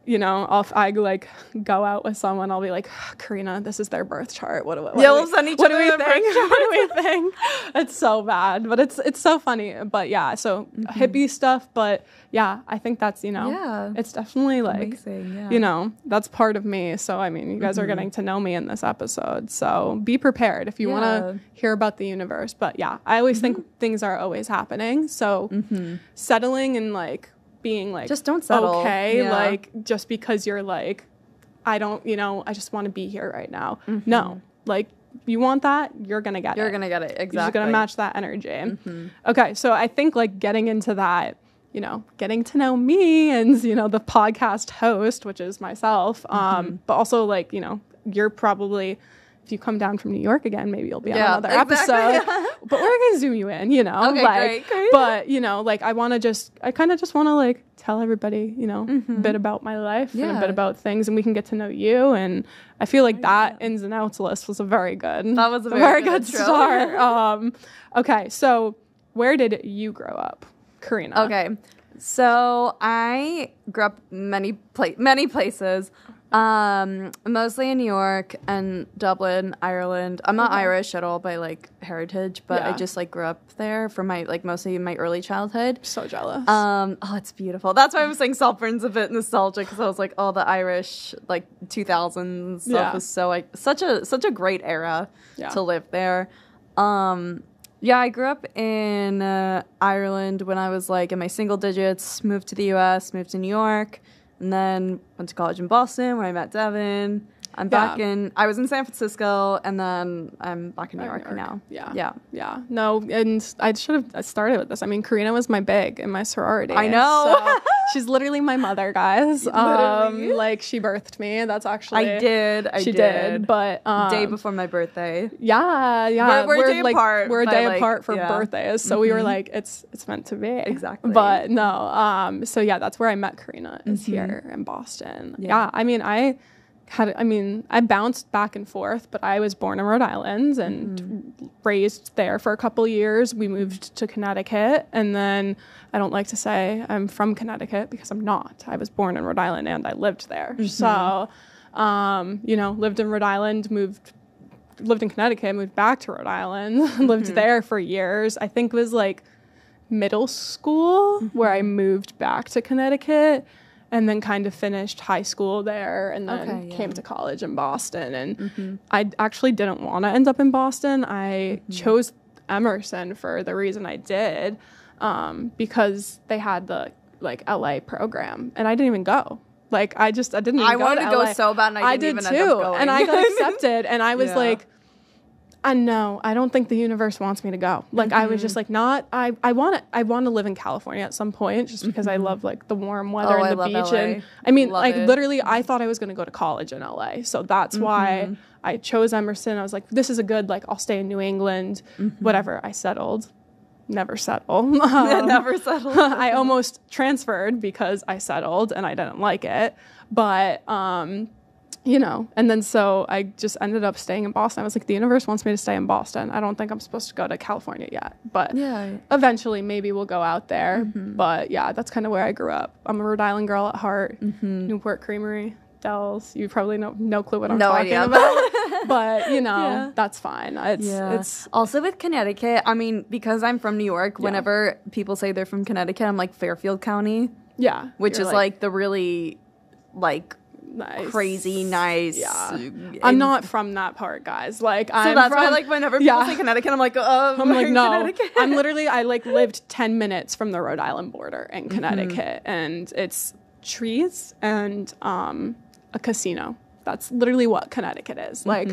[SPEAKER 1] you know, if I like go out with someone, I'll be like, Carina, this is their birth chart. What
[SPEAKER 2] we'll send each other the birth chart.
[SPEAKER 1] What do we think? It's so bad, but it's so funny. But yeah, so hippie stuff. But yeah, I think that's, you know, it's definitely like,
[SPEAKER 2] amazing,
[SPEAKER 1] you know, that's part of me. So I mean, you guys are getting to know me in this episode. So be prepared if you want to hear about the universe. But yeah, I always think things are always happening. So settling and like being like,
[SPEAKER 2] just don't settle.
[SPEAKER 1] Okay, like just because you're like, I don't, you know, I just want to be here right now. No, like you want that, you're gonna get it.
[SPEAKER 2] You're gonna get it, exactly.
[SPEAKER 1] You're just gonna match that energy. Okay, so I think like getting into that, you know, getting to know me and, you know, the podcast host, which is myself, but also like, you know, you're probably, if you come down from New York again, maybe you'll be on another episode. But we're gonna zoom you in, you know.
[SPEAKER 2] Okay,
[SPEAKER 1] like,
[SPEAKER 2] great.
[SPEAKER 1] But you know, like I kind of just want to like tell everybody, you know, a bit about my life and a bit about things, and we can get to know you. And I feel like that ins and outs list was a very good.
[SPEAKER 2] That was a very good
[SPEAKER 1] start. Okay, so where did you grow up, Carina?
[SPEAKER 2] Okay, so I grew up many places. Mostly in New York and Dublin, Ireland. I'm not Irish at all by like heritage, but I just like grew up there for my like mostly my early childhood.
[SPEAKER 1] So jealous.
[SPEAKER 2] Oh, it's beautiful. That's why I was saying Saltburn's a bit nostalgic, because I was like, oh, the Irish like 2000s stuff was so like such a great era to live there. I grew up in Ireland when I was like in my single digits. Moved to the US, moved to New York. And then went to college in Boston where I met Devin. I was in San Francisco, and then I'm back in New York now.
[SPEAKER 1] Yeah. No, and I should have started with this. I mean, Carina was my big in my sorority.
[SPEAKER 2] I know.
[SPEAKER 1] She's literally my mother, guys.
[SPEAKER 2] Literally.
[SPEAKER 1] Like she birthed me. That's actually
[SPEAKER 2] She did.
[SPEAKER 1] But
[SPEAKER 2] day before my birthday.
[SPEAKER 1] Yeah.
[SPEAKER 2] We're a day apart.
[SPEAKER 1] We're a
[SPEAKER 2] by,
[SPEAKER 1] day
[SPEAKER 2] like,
[SPEAKER 1] apart for
[SPEAKER 2] yeah.
[SPEAKER 1] birthdays, so we were like, it's meant to be.
[SPEAKER 2] Exactly.
[SPEAKER 1] But no. So yeah, that's where I met Carina. Is here in Boston. Yeah. I mean, I bounced back and forth, but I was born in Rhode Island and raised there for a couple years. We moved to Connecticut, and then I don't like to say I'm from Connecticut because I'm not. I was born in Rhode Island and I lived there. So, lived in Rhode Island, lived in Connecticut, moved back to Rhode Island, lived there for years. I think it was like middle school where I moved back to Connecticut. And then kind of finished high school there and then came to college in Boston. And I actually didn't want to end up in Boston. I chose Emerson for the reason I did, because they had the like LA program and I didn't even go. Like I didn't even go to LA.
[SPEAKER 2] I wanted to go so bad and I didn't even end up going.
[SPEAKER 1] And I got accepted and I was like, no, I don't think the universe wants me to go. Like I was just like, I want to live in California at some point just because I love like the warm weather and the beach.
[SPEAKER 2] LA.
[SPEAKER 1] And I mean,
[SPEAKER 2] Love
[SPEAKER 1] like
[SPEAKER 2] it.
[SPEAKER 1] literally I thought I was going to go to college in LA. So that's why I chose Emerson. I was like, this is a good, like I'll stay in New England, whatever. I settled. Never settle.
[SPEAKER 2] Never settled.
[SPEAKER 1] I almost transferred because I settled and I didn't like it. But, and then so I just ended up staying in Boston. I was like, the universe wants me to stay in Boston. I don't think I'm supposed to go to California yet. But eventually maybe we'll go out there. But yeah, that's kind of where I grew up. I'm a Rhode Island girl at heart. Newport Creamery, Dells. You probably no clue what I'm talking about. But, that's fine. It's
[SPEAKER 2] also with Connecticut, I mean, because I'm from New York, whenever people say they're from Connecticut, I'm like Fairfield County.
[SPEAKER 1] Yeah.
[SPEAKER 2] Which is like the really like
[SPEAKER 1] nice.
[SPEAKER 2] Crazy nice.
[SPEAKER 1] Yeah. I'm not from that part, guys. Like
[SPEAKER 2] so that's why like whenever people say Connecticut, I'm like, I'm like,
[SPEAKER 1] no. I'm literally I like lived 10 minutes from the Rhode Island border in Connecticut and it's trees and a casino. That's literally what Connecticut is. Like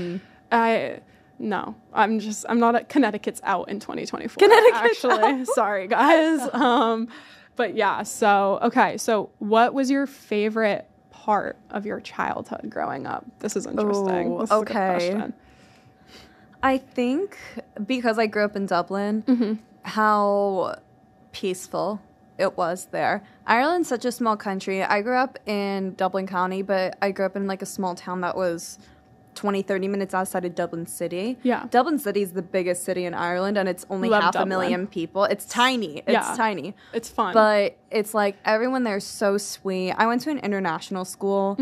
[SPEAKER 1] I'm not at Connecticut's out in 2024. Actually. Sorry guys. But yeah, so what was your favorite part of your childhood growing up? This is interesting. This is a good question.
[SPEAKER 2] I think because I grew up in Dublin, how peaceful it was there. Ireland's such a small country. I grew up in Dublin County, but I grew up in like a small town that was 20-30 minutes outside of Dublin City.
[SPEAKER 1] Yeah.
[SPEAKER 2] Dublin City is the biggest city in Ireland and it's only half a million people. It's tiny. It's tiny.
[SPEAKER 1] It's fun.
[SPEAKER 2] But it's like everyone there is so sweet. I went to an international school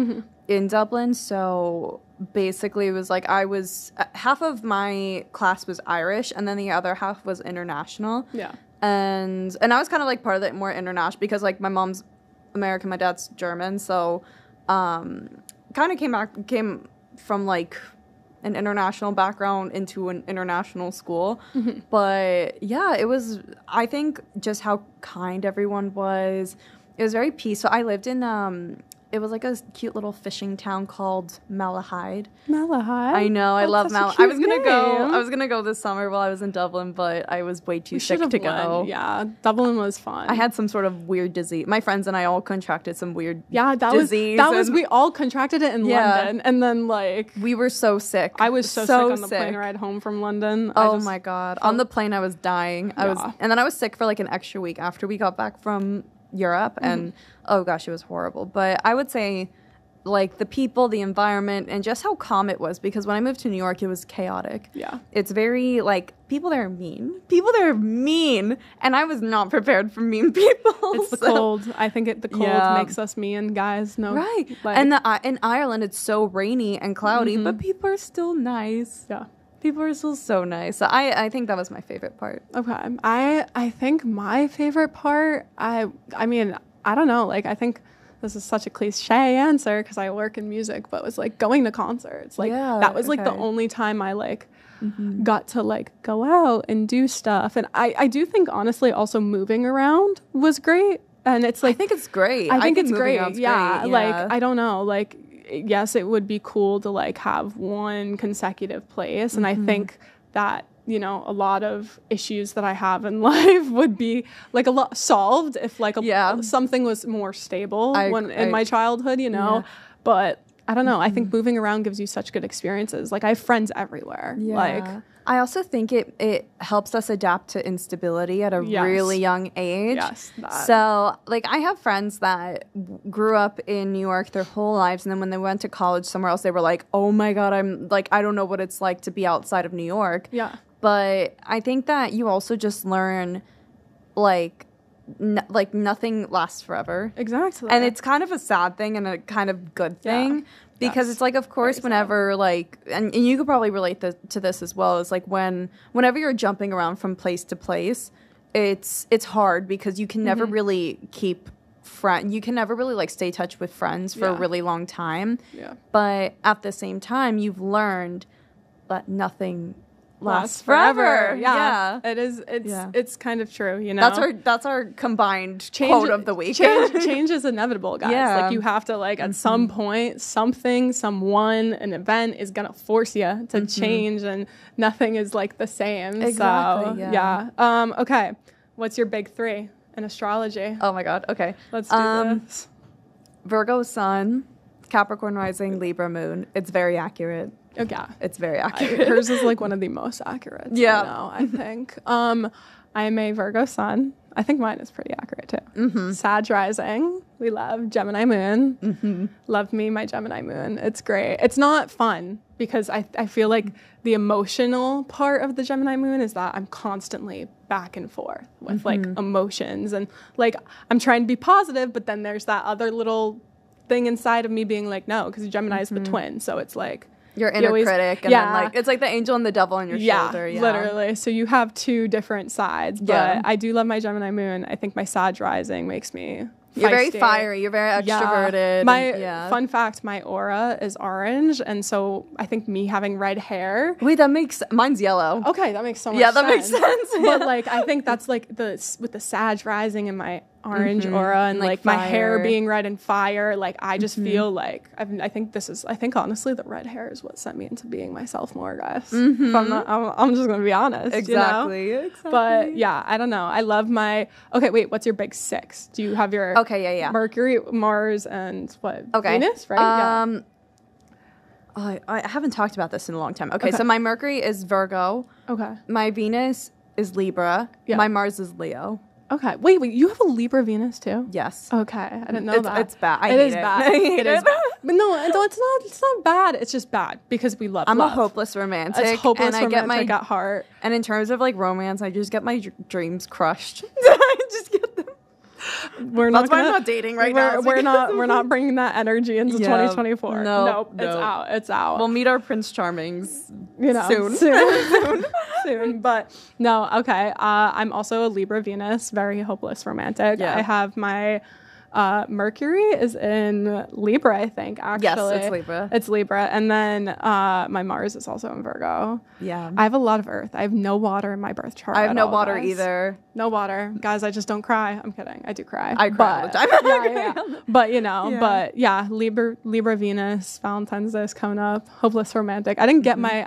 [SPEAKER 2] in Dublin, so basically it was like I was half of my class was Irish and then the other half was international.
[SPEAKER 1] Yeah.
[SPEAKER 2] And I was kind of like part of the more international because like my mom's American, my dad's German, so kind of came from like an international background into an international school. But yeah, it was, I think just how kind everyone was. It was very peaceful. I lived in it was like a cute little fishing town called Malahide.
[SPEAKER 1] Malahide?
[SPEAKER 2] I know, I love Malahide. I was gonna go this summer while I was in Dublin, but I was way too sick to go.
[SPEAKER 1] Yeah, Dublin was fun.
[SPEAKER 2] I had some sort of weird disease. My friends and I all contracted some weird disease.
[SPEAKER 1] We all contracted it in London, and then like
[SPEAKER 2] we were so sick.
[SPEAKER 1] I was so sick on the plane ride home from London.
[SPEAKER 2] Oh my god, on the plane I was dying. And then I was sick for like an extra week after we got back from Europe, and oh gosh, it was horrible. But I would say like the people, the environment, and just how calm it was, because when I moved to New York it was chaotic.
[SPEAKER 1] Yeah,
[SPEAKER 2] it's very like people there are mean and I was not prepared for mean people.
[SPEAKER 1] It's the cold. I think the cold makes us mean, guys. No,
[SPEAKER 2] right.
[SPEAKER 1] Like,
[SPEAKER 2] and in Ireland it's so rainy and cloudy, but people are still nice.
[SPEAKER 1] Yeah,
[SPEAKER 2] people are still so nice. So I think that was my favorite part.
[SPEAKER 1] Okay. I think my favorite part, I mean, I don't know. Like, I think this is such a cliche answer because I work in music, but it was like going to concerts. Like, that was like the only time I like got to like go out and do stuff. And I do think, honestly, also moving around was great. And it's like,
[SPEAKER 2] I think it's great.
[SPEAKER 1] I think it's great.
[SPEAKER 2] Yeah.
[SPEAKER 1] Great. Like, I don't know. Like, yes, it would be cool to like have one consecutive place. And I think that you know, a lot of issues that I have in life would be like a lot solved if like something was more stable in my childhood, you know. But I don't know. I think moving around gives you such good experiences. Like I have friends everywhere.
[SPEAKER 2] Yeah.
[SPEAKER 1] Like
[SPEAKER 2] I also think it helps us adapt to instability at a really young age.
[SPEAKER 1] Yes.
[SPEAKER 2] So, like, I have friends that grew up in New York their whole lives, and then when they went to college somewhere else, they were like, "Oh my God, I don't know what it's like to be outside of New York."
[SPEAKER 1] Yeah.
[SPEAKER 2] But I think that you also just learn, like nothing lasts forever.
[SPEAKER 1] Exactly.
[SPEAKER 2] And it's kind of a sad thing and a kind of good thing. Yeah. Because it's like, of course, whenever like, and you could probably relate to this as well, is like whenever you're jumping around from place to place, it's hard because you can never really you can never really like stay in touch with friends for a really long time. Yeah. But at the same time, you've learned that nothing lasts forever. Yeah.
[SPEAKER 1] It is. It's kind of true, you know.
[SPEAKER 2] That's our combined quote of the week.
[SPEAKER 1] Change is inevitable, guys. Yeah. Like you have to like at some point someone, an event is gonna force you to change, and nothing is like the same.
[SPEAKER 2] Exactly.
[SPEAKER 1] So, okay. What's your big 3 in astrology?
[SPEAKER 2] Oh my God. Okay.
[SPEAKER 1] Let's do this.
[SPEAKER 2] Virgo sun, Capricorn rising, Libra moon. It's very accurate.
[SPEAKER 1] Oh, yeah.
[SPEAKER 2] It's very accurate.
[SPEAKER 1] Hers is like one of the most accurate.
[SPEAKER 2] Yeah.
[SPEAKER 1] I think. I'm a Virgo sun. I think mine is pretty accurate too. Sag rising. We love Gemini moon. Love me, my Gemini moon. It's great. It's not fun because I feel like the emotional part of the Gemini moon is that I'm constantly back and forth with like emotions, and like I'm trying to be positive, but then there's that other little thing inside of me being like, no, because Gemini is the twin. So it's like,
[SPEAKER 2] your inner critic, and then like it's like the angel and the devil on your shoulder. Yeah,
[SPEAKER 1] literally. So you have 2 different sides. But I do love my Gemini moon. I think my Sag rising makes me feisty.
[SPEAKER 2] You're very fiery. You're very extroverted.
[SPEAKER 1] Fun fact: my aura is orange, and so I think me having red hair.
[SPEAKER 2] Wait, that makes mine's yellow.
[SPEAKER 1] Okay, that makes so much sense.
[SPEAKER 2] Yeah, that makes sense.
[SPEAKER 1] But like, I think that's like with the Sag rising and my orange aura, and like my hair being red and fire, like I just feel like I think honestly the red hair is what sent me into being myself more, guys. If I'm just gonna be honest.
[SPEAKER 2] Exactly.
[SPEAKER 1] You know? But yeah, I don't know. I love my wait, what's your big 6? Do you have your Mercury, Mars, and what? Venus, right?
[SPEAKER 2] I haven't talked about this in a long time. Okay, so my Mercury is Virgo. Okay. My Venus is Libra. Yeah. My Mars is Leo.
[SPEAKER 1] Okay. Wait, you have a Libra Venus too?
[SPEAKER 2] Yes.
[SPEAKER 1] Okay. I didn't know that.
[SPEAKER 2] It's bad. It is bad.
[SPEAKER 1] It is bad. But no, it's not bad. It's just bad because we love
[SPEAKER 2] I'm
[SPEAKER 1] love.
[SPEAKER 2] A hopeless romantic.
[SPEAKER 1] It's hopeless
[SPEAKER 2] and
[SPEAKER 1] romantic at heart.
[SPEAKER 2] And in terms of like romance, I just get my dreams crushed. I just get them. That's why I'm not dating right now.
[SPEAKER 1] We're not bringing that energy into 2024. Nope. It's out.
[SPEAKER 2] We'll meet our Prince Charmings,
[SPEAKER 1] soon. But no, okay. I'm also a Libra Venus, very hopeless romantic. Yeah. I have my Mercury is in Libra, I think, actually.
[SPEAKER 2] Yes, it's Libra.
[SPEAKER 1] It's Libra. And then my Mars is also in Virgo.
[SPEAKER 2] Yeah.
[SPEAKER 1] I have a lot of earth. I have no water in my birth chart.
[SPEAKER 2] I have no water either.
[SPEAKER 1] No water. Guys, I just don't cry. I'm kidding. I do cry.
[SPEAKER 2] I cry all the time.
[SPEAKER 1] Yeah. But, Libra Venus, Valentine's Day is coming up. Hopeless romantic. I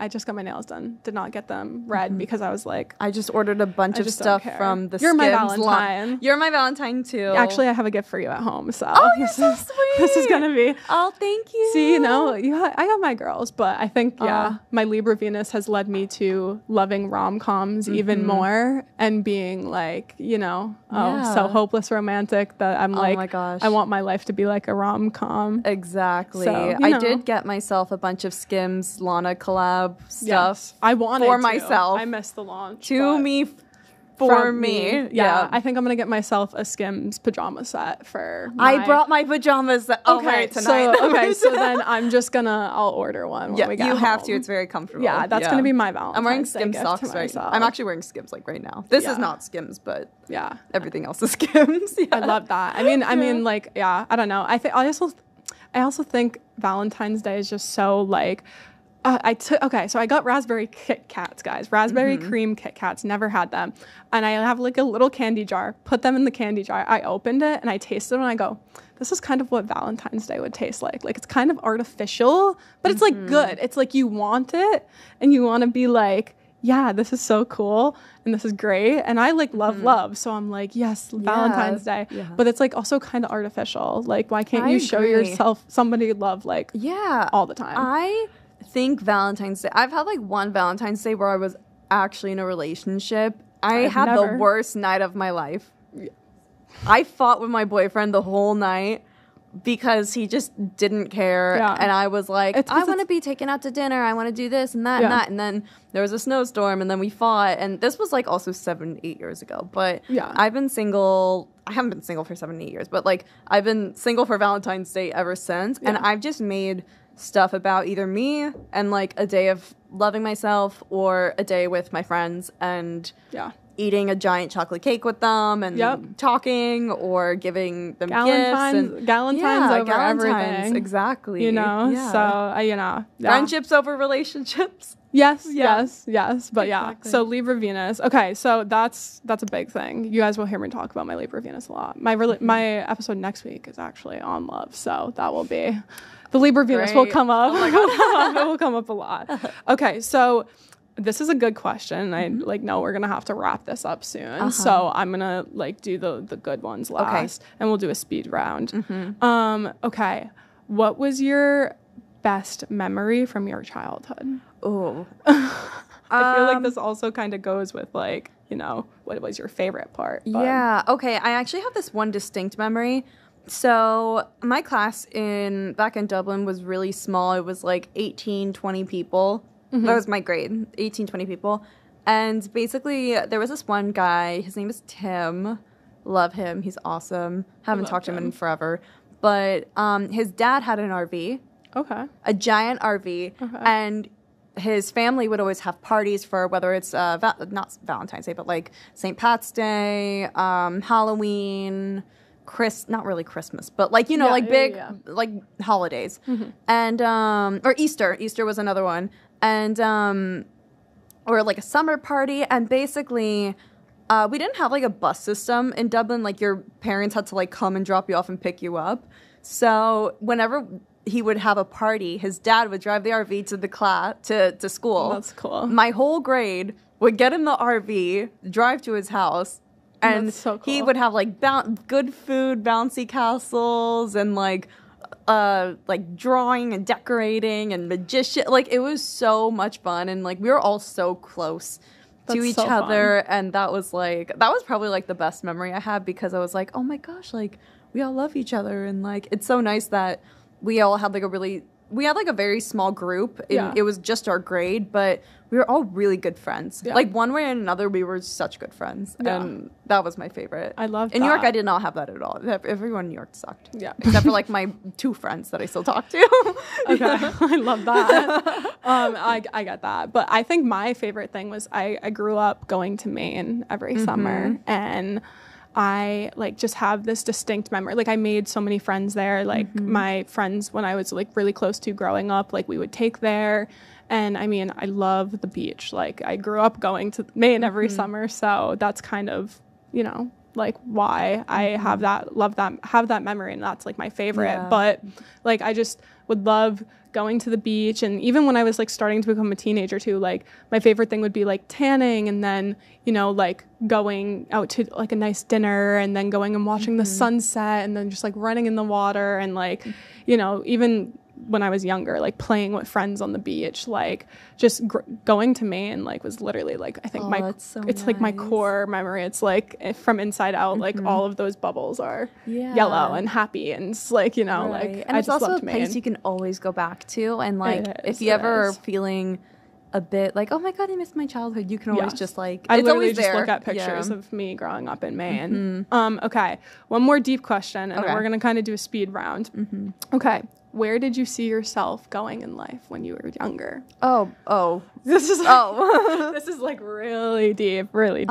[SPEAKER 1] just got my nails done. Did not get them red because I was like.
[SPEAKER 2] I just ordered a bunch of stuff from the
[SPEAKER 1] You're
[SPEAKER 2] Skims
[SPEAKER 1] my Valentine.
[SPEAKER 2] You're my Valentine too.
[SPEAKER 1] Actually, I have a gift for you at home. So
[SPEAKER 2] you're so sweet.
[SPEAKER 1] This is going to be.
[SPEAKER 2] Oh, thank you.
[SPEAKER 1] See, I got my girls, but I think, my Libra Venus has led me to loving rom-coms even more and being like, so hopeless romantic that I'm like,
[SPEAKER 2] oh my gosh,
[SPEAKER 1] I want my life to be like a rom-com.
[SPEAKER 2] Exactly. So, I did get myself a bunch of Skims Lana collab stuff.
[SPEAKER 1] Yes, I wanted
[SPEAKER 2] for
[SPEAKER 1] to.
[SPEAKER 2] myself.
[SPEAKER 1] I missed the launch.
[SPEAKER 2] For me.
[SPEAKER 1] Yeah. I think I'm going to get myself a Skims pajama set for
[SPEAKER 2] I brought my pajamas tonight.
[SPEAKER 1] So then I'm just I'll order one when we get home.
[SPEAKER 2] You have to. It's very comfortable.
[SPEAKER 1] Yeah, that's going to be my Valentine's
[SPEAKER 2] I'm wearing Skims socks right now. I'm actually wearing Skims like right now. This is not Skims, but everything else is Skims. Yeah.
[SPEAKER 1] I love that. I mean, I don't know. I also think Valentine's Day is just so like, so I got raspberry Kit Kats, guys. Raspberry cream Kit Kats, never had them. And I have like a little candy jar, put them in the candy jar. I opened it and I tasted it and I go, this is kind of what Valentine's Day would taste like. Like it's kind of artificial, but it's like good. It's like you want it and you want to be like, yeah, this is so cool and this is great. And I like love. So I'm like, yes, Valentine's Day.
[SPEAKER 2] Yeah.
[SPEAKER 1] But it's like also kind of artificial. Like, why can't
[SPEAKER 2] I
[SPEAKER 1] you show
[SPEAKER 2] agree.
[SPEAKER 1] yourself somebody love like
[SPEAKER 2] Yeah.
[SPEAKER 1] all the time?
[SPEAKER 2] I think Valentine's Day, I've had like one Valentine's Day where I was actually in a relationship. I had the worst night of my life. I fought with my boyfriend the whole night because he just didn't care.
[SPEAKER 1] Yeah.
[SPEAKER 2] And I was like, I want to be taken out to dinner. I want to do this and that and that. And then there was a snowstorm and then we fought. And this was like also 7-8 years ago. But I've been single. I haven't been single for 7-8 years. But like I've been single for Valentine's Day ever since. Yeah. And I've just made stuff about either me and like a day of loving myself or a day with my friends and eating a giant chocolate cake with them and talking or giving them gifts and
[SPEAKER 1] Galentine's over everything.
[SPEAKER 2] Exactly.
[SPEAKER 1] You know, so you know,
[SPEAKER 2] friendships over relationships.
[SPEAKER 1] Yes. But exactly. So Libra Venus. Okay, so that's a big thing. You guys will hear me talk about my Libra Venus a lot. My episode next week is actually on love, so that will be. The Libra Venus will come up. Oh my God. It will come up a lot. Okay, so this is a good question. I know we're gonna have to wrap this up soon. So I'm gonna do the good ones last, and we'll do a speed round. Okay, what was your best memory from your childhood?
[SPEAKER 2] Oh,
[SPEAKER 1] I feel like this also kind of goes with what was your favorite part? But.
[SPEAKER 2] Yeah. Okay. I actually have this one distinct memory. So my class back in Dublin was really small. It was like 18, 20 people. That was my grade, 18, 20 people. And basically there was this one guy, his name is Tim. Love him. He's awesome. Haven't talked to him in forever. But his dad had an RV. Okay. A giant RV. Okay. And his family would always have parties for whether it's not Valentine's Day, but like St. Pat's Day, Halloween, not really Christmas, but like big like holidays, and or Easter. Easter was another one, and or like a summer party, and basically. We didn't have like a bus system in Dublin. Like your parents had to like come and drop you off and pick you up. So whenever he would have a party, his dad would drive the RV to the class to school.
[SPEAKER 1] That's cool.
[SPEAKER 2] My whole grade would get in the RV, drive to his house, and
[SPEAKER 1] so cool.
[SPEAKER 2] He would have like good food, bouncy castles, and like drawing and decorating and magician. Like it was so much fun, and like we were all so close. To each other, and that was probably like the best memory I had because I was like, oh my gosh, like we all love each other, and like it's so nice that we all had a very small group. It was just our grade, but we were all really good friends. Yeah. Like one way or another, we were such good friends, and that was my favorite.
[SPEAKER 1] I loved
[SPEAKER 2] in
[SPEAKER 1] that.
[SPEAKER 2] New York. I did not have that at all. Everyone in New York sucked.
[SPEAKER 1] Yeah,
[SPEAKER 2] except for like my 2 friends that I still talk to.
[SPEAKER 1] Okay, I love that. I get that, but I think my favorite thing was I grew up going to Maine every summer, and I just have this distinct memory. Like I made so many friends there. Like my friends when I was like really close to growing up, like we would take there. And I mean, I love the beach. Like I grew up going to Maine every summer. So that's kind of, like why I have that memory. And that's like my favorite. Yeah. But like, I just would love going to the beach. And even when I was like starting to become a teenager too, like my favorite thing would be like tanning and then, like going out to like a nice dinner and then going and watching the sunset and then just like running in the water and like, even when I was younger, like playing with friends on the beach, like just going to Maine, like was literally like, I think like my core memory. It's like from inside out, like all of those bubbles are yellow and happy. And it's like, like
[SPEAKER 2] and
[SPEAKER 1] I
[SPEAKER 2] it's
[SPEAKER 1] just
[SPEAKER 2] also
[SPEAKER 1] loved
[SPEAKER 2] a place
[SPEAKER 1] Maine.
[SPEAKER 2] you can always go back to. And like, if you ever are feeling a bit like, oh my God, I missed my childhood, you can always just like,
[SPEAKER 1] I
[SPEAKER 2] it's
[SPEAKER 1] literally
[SPEAKER 2] always
[SPEAKER 1] just
[SPEAKER 2] there.
[SPEAKER 1] look at pictures of me growing up in Maine. Okay. One more deep question and then we're going to kind of do a speed round. Okay. Where did you see yourself going in life when you were younger?
[SPEAKER 2] Oh.
[SPEAKER 1] This is this is like really deep.
[SPEAKER 2] I'm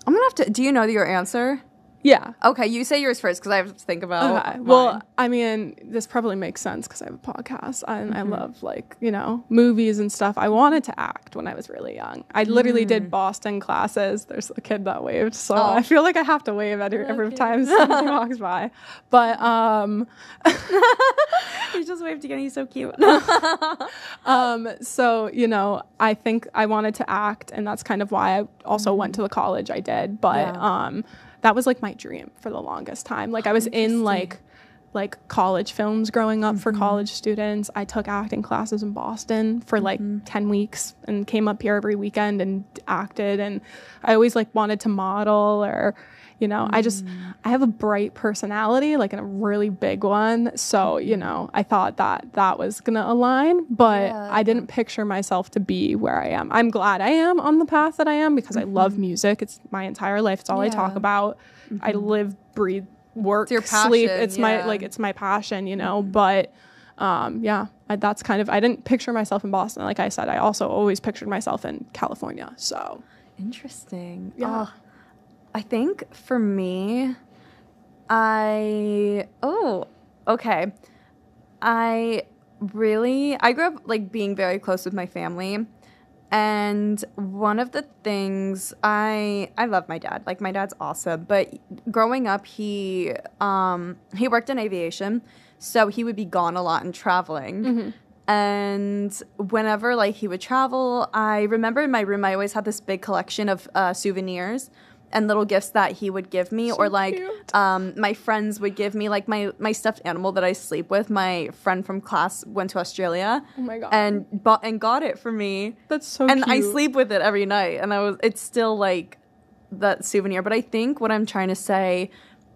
[SPEAKER 2] gonna have to. Do you know your answer?
[SPEAKER 1] Yeah.
[SPEAKER 2] Okay, you say yours first because I have to think about
[SPEAKER 1] Okay.
[SPEAKER 2] mine.
[SPEAKER 1] Well, I mean, this probably makes sense because I have a podcast and I love like, you know, movies and stuff. I wanted to act when I was really young. I literally did Boston classes. There's a kid that waved, so I feel like I have to wave every time somebody walks by. But
[SPEAKER 2] You just waved again. He's so cute.
[SPEAKER 1] so, you know, I think I wanted to act, and that's kind of why I also went to the college I did. But that was like my dream for the longest time. Like I was in like college films growing up for college students. I took acting classes in Boston for like 10 weeks and came up here every weekend and acted. And I always like wanted to model or, you know, I have a bright personality, like a really big one. So, you know, I thought that was going to align, but I didn't picture myself to be where I am. I'm glad I am on the path that I am because I love music. It's my entire life. It's all I talk about. I live, breathe, work, sleep. It's my passion, you know, but that's kind of, I didn't picture myself in Boston. Like I said, I also always pictured myself in California. So
[SPEAKER 2] interesting.
[SPEAKER 1] Yeah.
[SPEAKER 2] I think for me, I grew up like being very close with my family. And one of the things I love my dad. Like my dad's awesome, but growing up he worked in aviation, so he would be gone a lot and traveling. And whenever like he would travel, I remember in my room I always had this big collection of souvenirs and little gifts that he would give me, so or like my friends would give me, like my stuffed animal that I sleep with. My friend from class went to Australia,
[SPEAKER 1] oh my God,
[SPEAKER 2] and got it for me.
[SPEAKER 1] That's so
[SPEAKER 2] and
[SPEAKER 1] cute.
[SPEAKER 2] I sleep with it every night, and it's still like that souvenir. But I think what I'm trying to say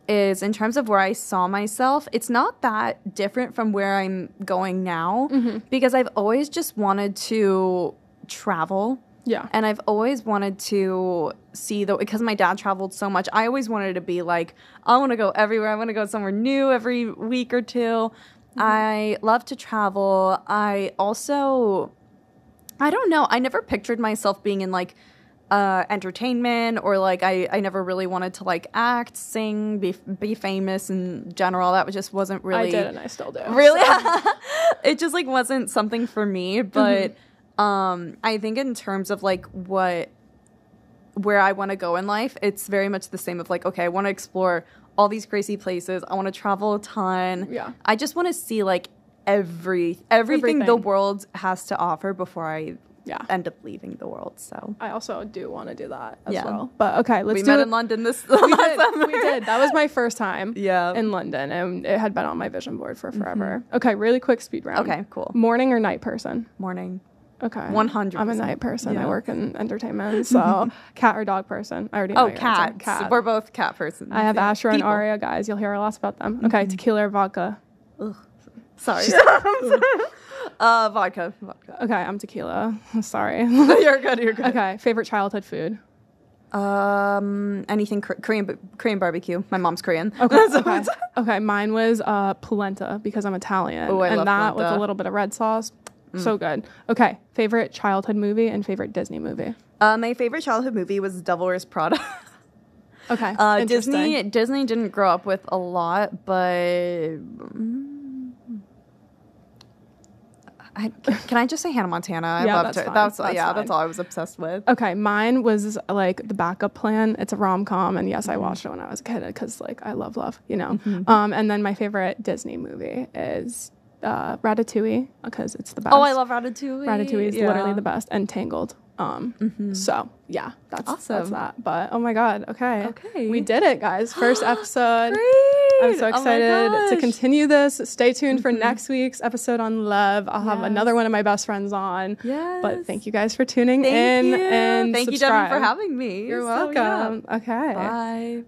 [SPEAKER 2] is, in terms of where I saw myself, it's not that different from where I'm going now, because I've always just wanted to travel.
[SPEAKER 1] Yeah.
[SPEAKER 2] And I've always wanted to see, because my dad traveled so much, I always wanted to be like, I want to go everywhere. I want to go somewhere new every week or two. I love to travel. I don't know. I never pictured myself being in like entertainment, or like I never really wanted to like act, sing, be famous in general. That just wasn't really.
[SPEAKER 1] I did, and I still do.
[SPEAKER 2] Really?
[SPEAKER 1] So.
[SPEAKER 2] It just like wasn't something for me, but I think in terms of like where I want to go in life, it's very much the same of like, okay, I want to explore all these crazy places. I want to travel a ton.
[SPEAKER 1] Yeah.
[SPEAKER 2] I just want to see like everything the world has to offer before I end up leaving the world. So
[SPEAKER 1] I also do want to do that as well. But okay,
[SPEAKER 2] we met in London this
[SPEAKER 1] we
[SPEAKER 2] summer.
[SPEAKER 1] We did. That was my first time
[SPEAKER 2] in
[SPEAKER 1] London, and it had been on my vision board for forever. Okay, really quick speed round.
[SPEAKER 2] Okay, cool.
[SPEAKER 1] Morning or night person?
[SPEAKER 2] Morning.
[SPEAKER 1] Okay.
[SPEAKER 2] 100%.
[SPEAKER 1] I'm a night person. Yeah. I work in entertainment. So cat or dog person? I already know.
[SPEAKER 2] Cats. Cat. We're both cat persons.
[SPEAKER 1] I have Asher and Aria, guys. You'll hear a lot about them. Okay, tequila or vodka?
[SPEAKER 2] Ugh. Sorry. Vodka.
[SPEAKER 1] Okay, I'm tequila. Sorry.
[SPEAKER 2] You're good.
[SPEAKER 1] Okay, favorite childhood food?
[SPEAKER 2] Anything Korean barbecue. My mom's Korean.
[SPEAKER 1] Okay. Okay, mine was polenta because I'm Italian.
[SPEAKER 2] Oh, I love
[SPEAKER 1] that
[SPEAKER 2] polenta.
[SPEAKER 1] with a little bit of red sauce. So good. Okay, favorite childhood movie and favorite Disney movie?
[SPEAKER 2] My favorite childhood movie was Devil Wears Prada.
[SPEAKER 1] Okay,
[SPEAKER 2] Disney didn't grow up with a lot, but can I just say Hannah Montana? I loved her. That's all I was obsessed with.
[SPEAKER 1] Okay, mine was like the backup plan. It's a rom-com, and yes, I watched it when I was a kid because like I love, you know. And then my favorite Disney movie is Ratatouille because it's the best.
[SPEAKER 2] Oh, I love Ratatouille.
[SPEAKER 1] Ratatouille is literally the best, and Tangled. So yeah, that's awesome. That's that. But oh my God, okay, we did it, guys. First episode.
[SPEAKER 2] Great.
[SPEAKER 1] I'm so excited to continue this. Stay tuned for next week's episode on love. I'll have another one of my best friends on.
[SPEAKER 2] Yes.
[SPEAKER 1] But thank you guys for tuning in and
[SPEAKER 2] thank
[SPEAKER 1] subscribe.
[SPEAKER 2] you, Devin, for having me.
[SPEAKER 1] You're welcome.
[SPEAKER 2] Yeah.
[SPEAKER 1] Okay.
[SPEAKER 2] Bye.